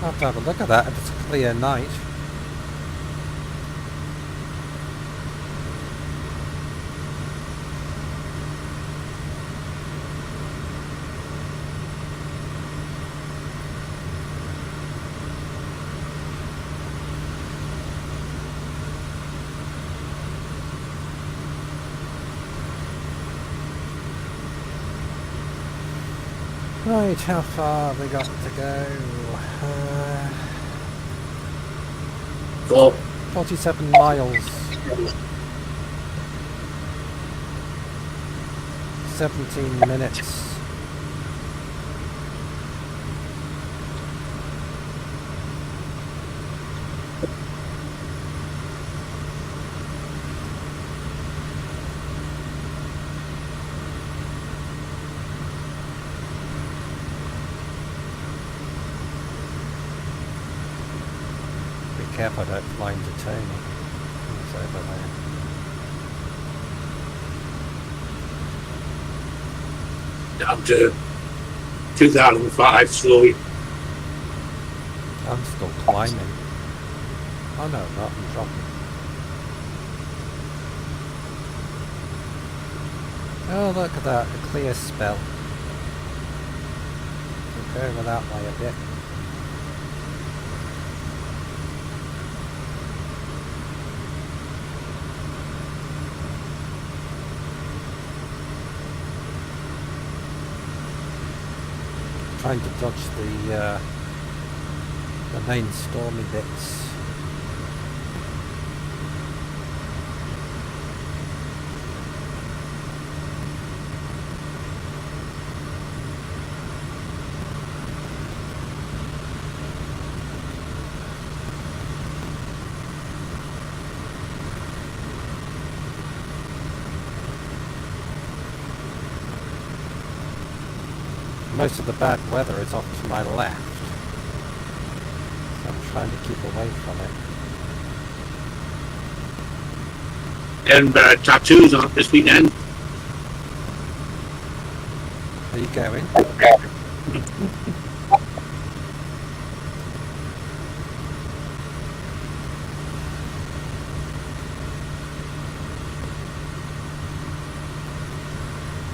S1: I'll have to have a look at that if it's a clear night. Right, how far have we got to go? 47 miles. 17 minutes. Careful I don't fly into Tony. It's over there.
S2: Down to 2005 slowly.
S1: I'm still climbing. Oh no, not I'm dropping. Oh look at that, a clear spell. We'll go over that way a bit. Trying to dodge the main stormy bits. Most of the bad weather is off to my left, so I'm trying to keep away from it.
S2: And tattoos on this weekend.
S1: Are you going?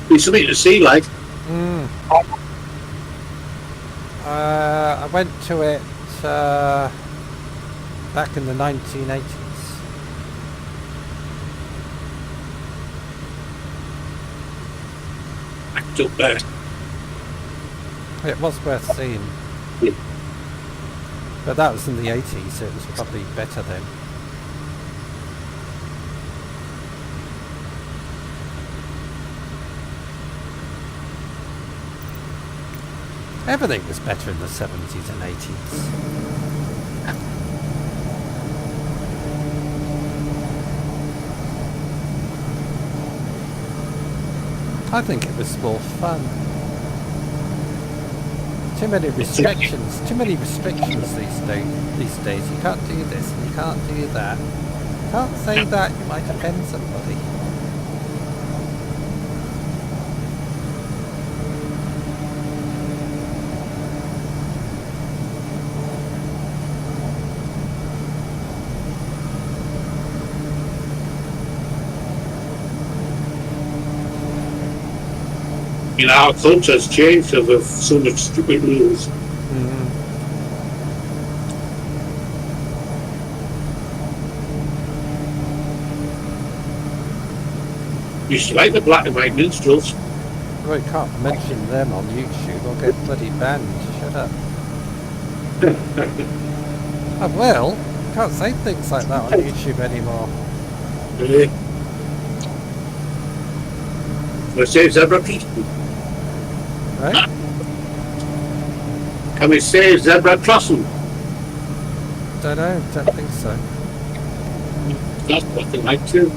S2: Be something to see, like.
S1: I went to it back in the 1980s.
S2: Act up there.
S1: It was worth seeing.
S2: Yeah.
S1: But that was in the 80s, so it was probably better then. Everything was better in the 70s and 80s. I think it was more fun. Too many restrictions these days. You can't do this and you can't do that. You can't say that, you might offend somebody.
S2: You know, our culture has changed because of so much stupid rules. You used to like the black and white minstrels.
S1: Well, you can't mention them on YouTube, I'll get bloody banned. Shut up. Oh, well, you can't say things like that on YouTube anymore.
S2: Really? We say zebra crossing.
S1: Right?
S2: Can we say zebra crossing?
S1: Don't think so.
S2: That's what they like to.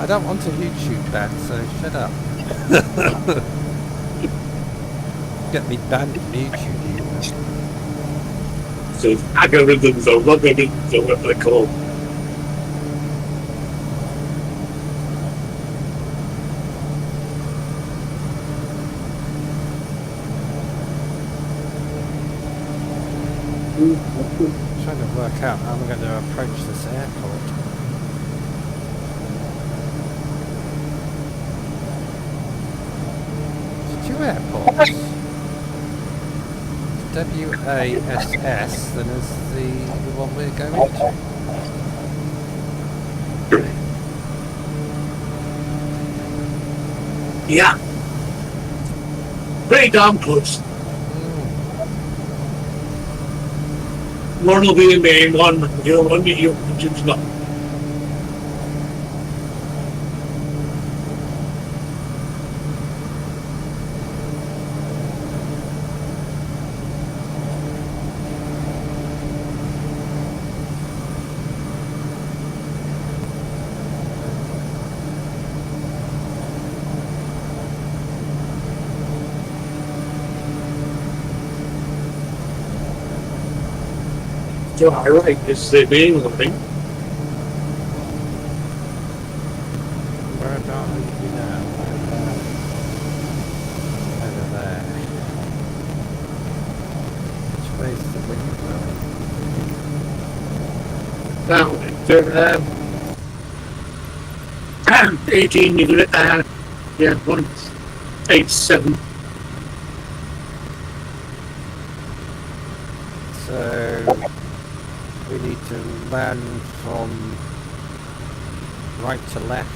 S1: I don't want a YouTube ban, so shut up. Get me banned from YouTube, you know.
S2: So algorithms or logarithms or whatever they're called.
S1: I'm trying to work out how I'm going to approach this airport. There's two airports. WASS, then there's the one we're going to.
S2: Yeah. Pretty damn close. One will be the main one, the other one you're not. So I like this the main one, I think.
S1: Where about you now? Over there. Which way's the wind
S2: Down to 18, you got it, yeah, 187.
S1: So we need to land from right to left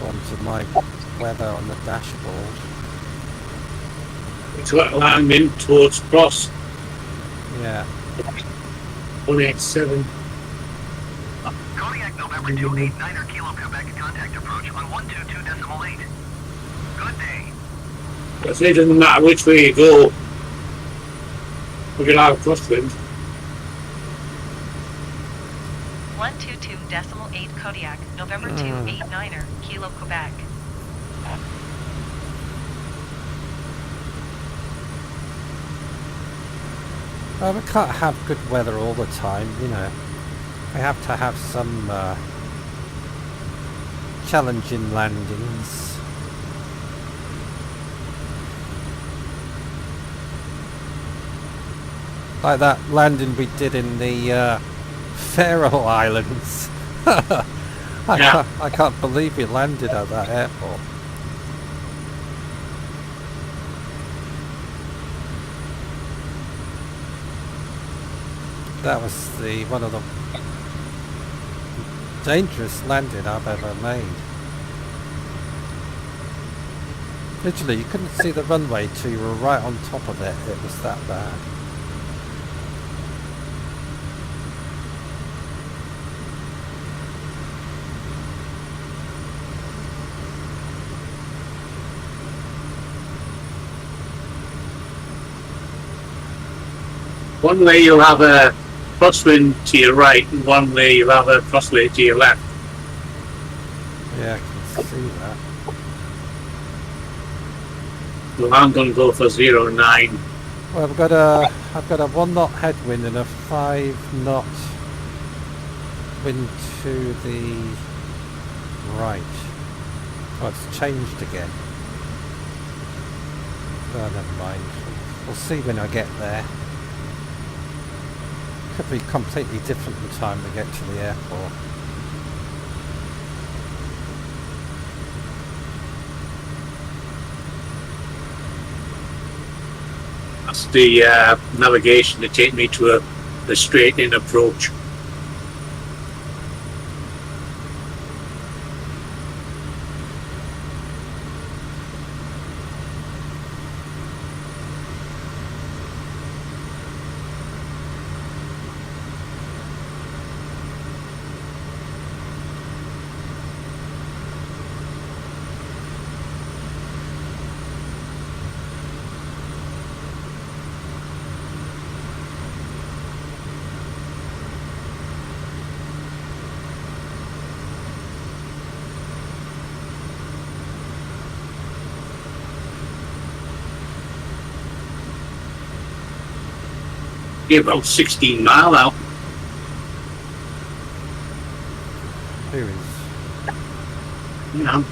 S1: onto my weather on the dashboard.
S2: It's got to land in towards cross.
S1: Yeah.
S2: 187.
S4: Kodiak November 289er Kilo Quebec contact approach on 122.8. Good day.
S2: But it doesn't matter which way you go. We're going to have crosswind.
S3: 122.8 Kodiak, November 289er, Kilo Quebec.
S1: Well, we can't have good weather all the time, you know. We have to have some challenging landings. Like that landing we did in the Faroe Islands. I can't believe we landed at that airport. That was one of the dangerous landing I've ever made. Literally, you couldn't see the runway till you were right on top of it. It was that bad.
S2: One way you'll have a crosswind to your right, and one way you'll have a crosswind to your left.
S1: Yeah, I can see that.
S2: So I'm going to go for 09.
S1: Well, I've got a 1 knot headwind and a 5 knot wind to the right. Oh, it's changed again. Oh, never mind. We'll see when I get there. Could be completely different the time we get to the airport.
S2: That's the navigation to take me to a straight in approach. About 16 mile out.
S1: Who is?
S2: Yeah.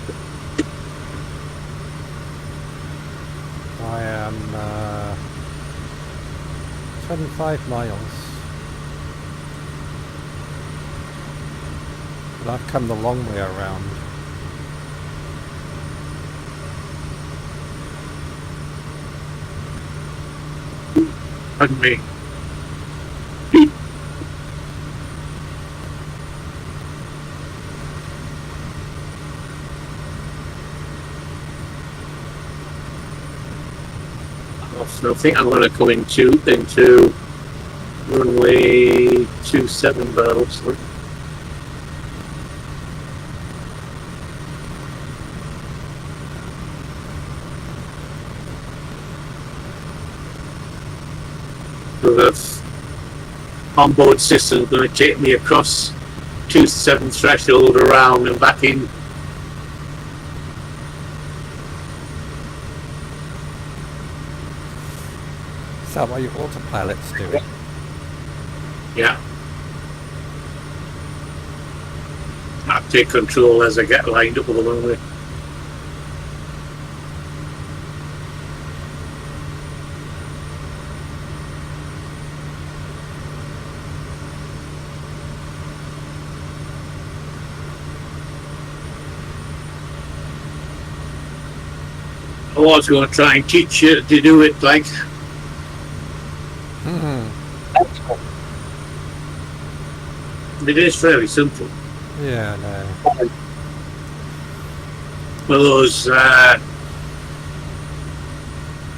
S1: I am 25 miles. But I've come the long way around.
S2: Pardon me. So I think I'm going to go into runway 27 barrels. So the onboard system is going to take me across 27 threshold around and back in.
S1: Is that what your autopilot's doing?
S2: Yeah. I take control as I get lined up with the runway. I was going to try and teach you to do it like. It is fairly simple.
S1: Yeah, no.
S2: Well, those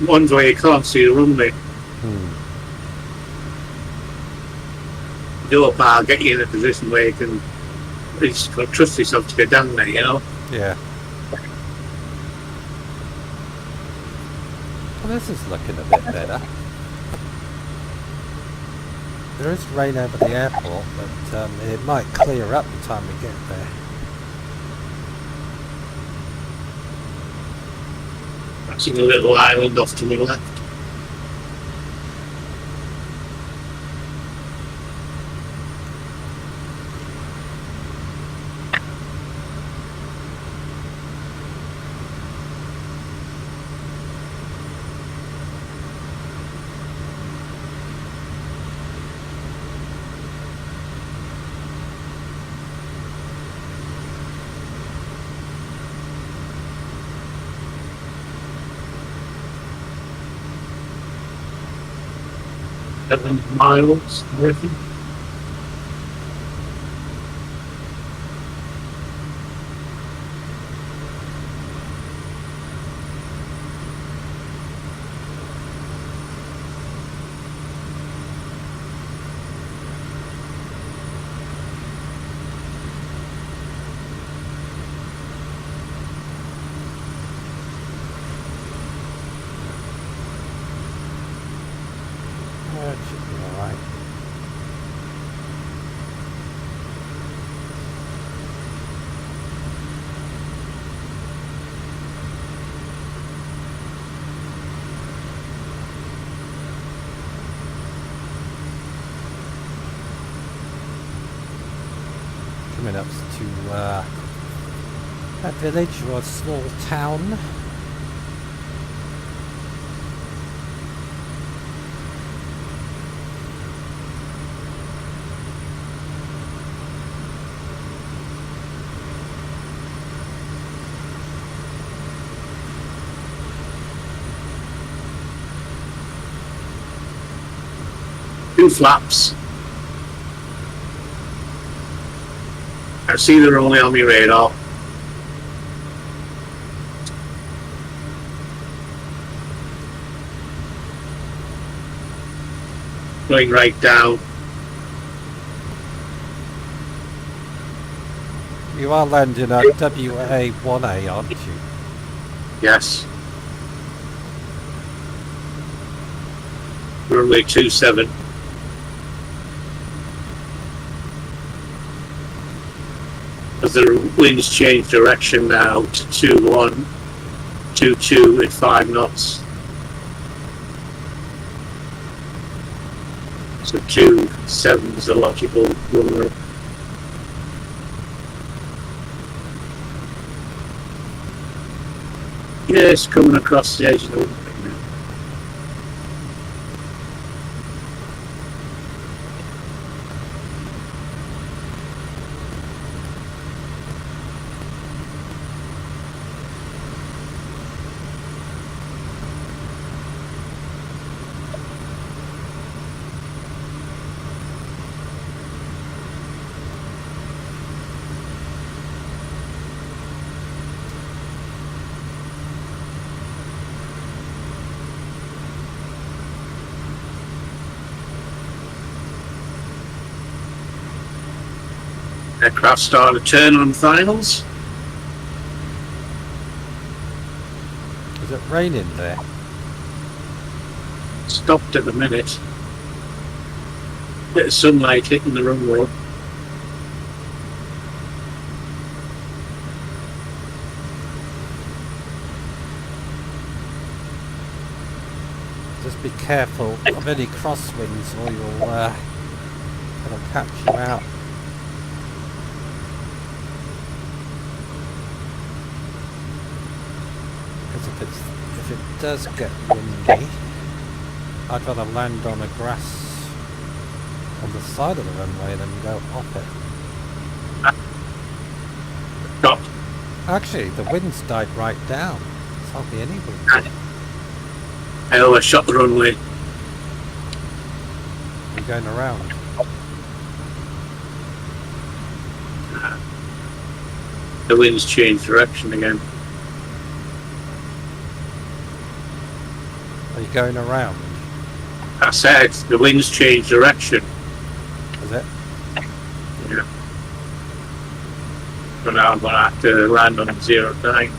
S2: ones where you can't see the runway. Do I'll get you in a position where you can at least trust yourself to get down there, you know?
S1: Yeah. Well, this is looking a bit better. There is rain over the airport, but it might clear up the time we get there.
S2: I've seen a little island off to my left. 7 miles, I reckon.
S1: It should be alright. Coming up to a village or a small town.
S2: Two flaps. I see they're only on my radar. Going right down.
S1: You are landing at WA1A, aren't you?
S2: Yes. Runway 27. As the winds change direction now to 21, 22 at 5 knots. So 27 is the logical runway. Yes, coming across the edge of the runway now. Aircraft start to turn on finals.
S1: Is it raining there?
S2: Stopped at the minute. Bit of sunlight hitting the runway.
S1: Just be careful of any crosswinds or you'll it'll catch you out. Because if it does get windy, I'd rather land on the grass on the side of the runway than go off it.
S2: Stopped.
S1: Actually, the wind's died right down. There's hardly any wind.
S2: I overshot the runway.
S1: You're going around.
S2: The wind's changed direction again.
S1: Are you going around?
S2: I said the wind's changed direction.
S1: Is it?
S2: Yeah. So now I'm going to have to land on 09.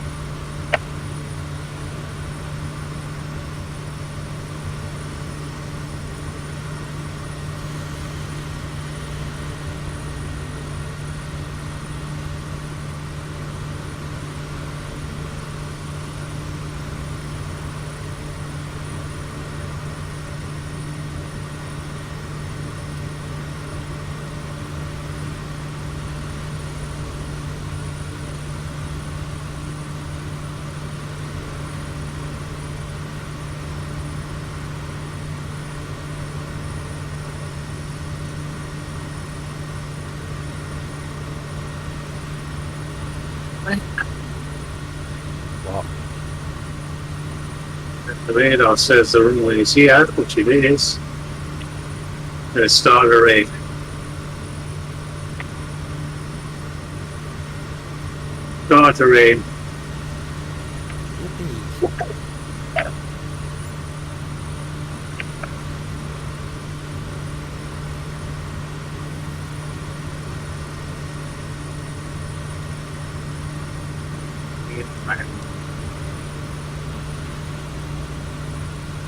S1: What?
S2: The radar says the runway is here, which it is. Start the rain. Start the rain.
S1: Yippee.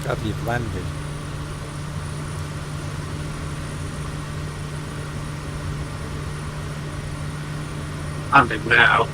S1: God, you've landed.
S2: Landing now.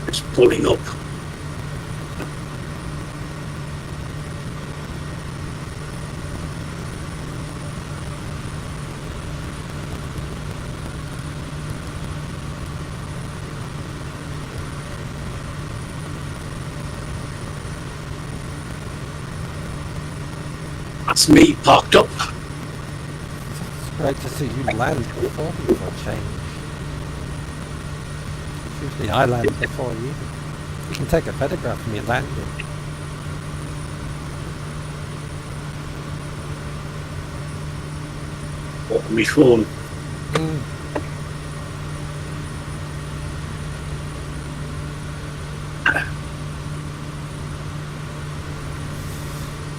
S2: It's pulling up. That's me parked up.
S1: It's great to see you land before me for a change. Usually I land before you. You can take a photograph of me landing.
S2: On my phone.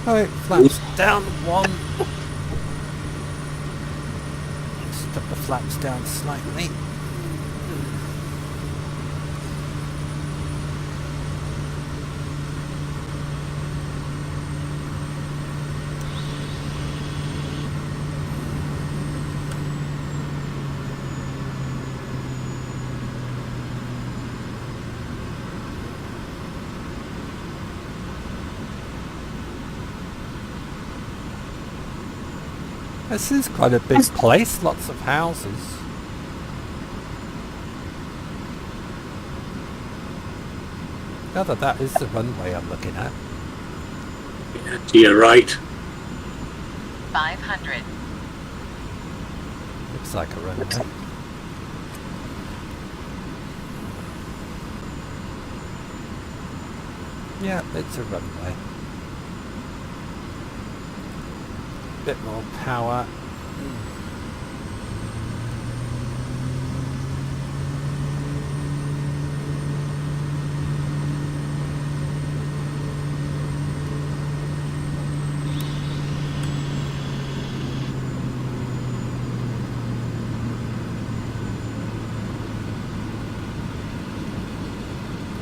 S1: Alright, flaps down one. Step the flaps down slightly. This is quite a big place, lots of houses. Gather that is the runway I'm looking at.
S2: Yeah, to your right.
S3: 500.
S1: Looks like a runway. Yeah, it's a runway. Bit more power.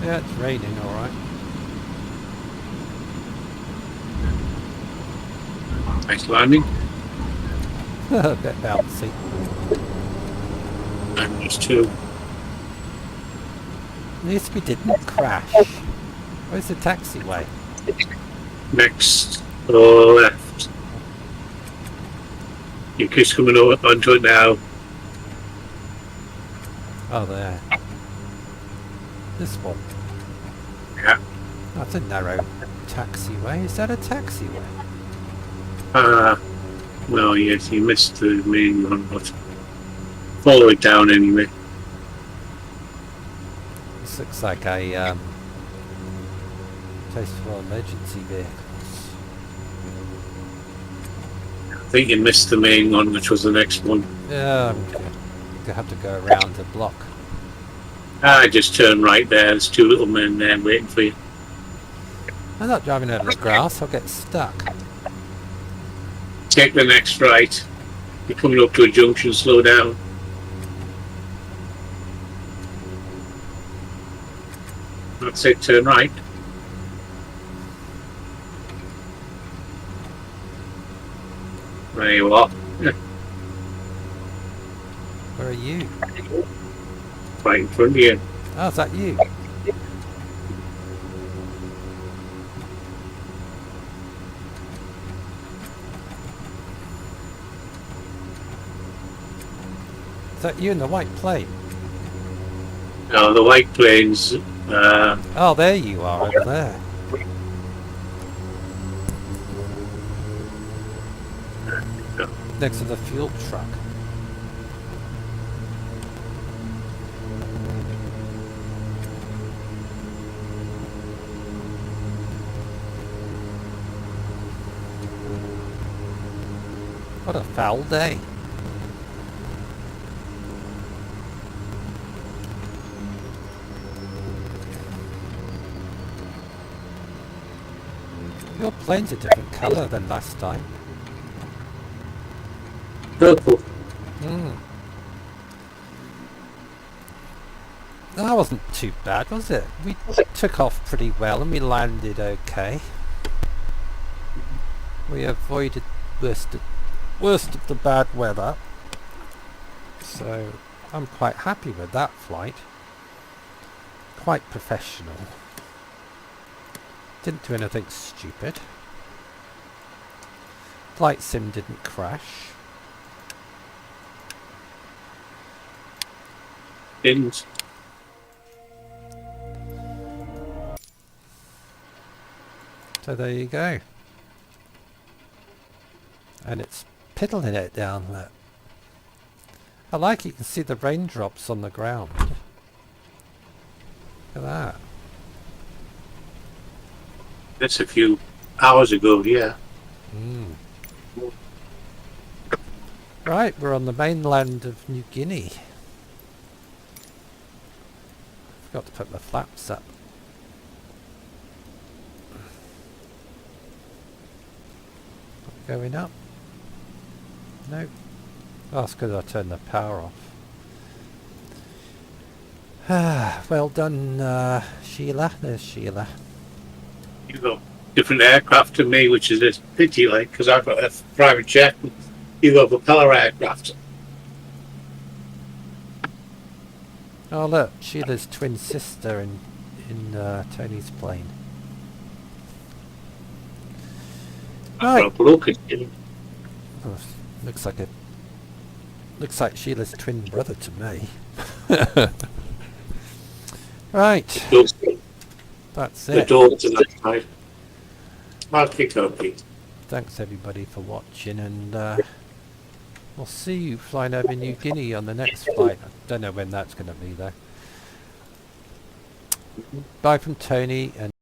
S1: Yeah, it's raining, alright.
S2: Nice landing.
S1: A bit bouncy.
S2: And there's two.
S1: At least we didn't crash. Where's the taxiway?
S2: Next or left. Your kid's coming over onto it now.
S1: Oh, there. This one.
S2: Yeah.
S1: That's a narrow taxiway. Is that a taxiway?
S2: Well, yes, you missed the main one, but follow it down anyway.
S1: This looks like a place for emergency vehicles.
S2: I think you missed the main one, which was the next one.
S1: Yeah, I'm gonna have to go around the block.
S2: Just turn right there. There's two little men there waiting for you.
S1: I'm not driving over the grass, I'll get stuck.
S2: Take the next right. You're coming up to a junction, slow down. That's it, turn right. There you are.
S1: Where are you?
S2: Right in front of you.
S1: Oh, is that you? Is that you in the white plane?
S2: No, the white planes.
S1: Oh, there you are over there. Next to the fuel truck. What a foul day. Your plane's a different colour than last time.
S2: Purple.
S1: That wasn't too bad, was it? We took off pretty well and we landed okay. We avoided worst of the bad weather. So I'm quite happy with that flight. Quite professional. Didn't do anything stupid. Flight sim didn't crash.
S2: Didn't.
S1: So there you go. And it's piddling it down there. I like you can see the raindrops on the ground. Look at that.
S2: That's a few hours ago, yeah.
S1: Right, we're on the mainland of New Guinea. Forgot to put my flaps up. Going up? No. Oh, it's because I turned the power off. Well done, Sheila. There's Sheila.
S2: You got different aircraft to me, which is a pity, like, because I've got a private jet. You got a propeller aircraft.
S1: Oh look, Sheila's twin sister in Tony's plane.
S2: I've got a bloke in.
S1: Oh, looks like Sheila's twin brother to me. Right, that's
S2: The
S1: it.
S2: door to that side. Okay.
S1: Thanks everybody for watching, and we'll see you flying over New Guinea on the next flight. I don't know when that's going to be though. Bye from Tony, and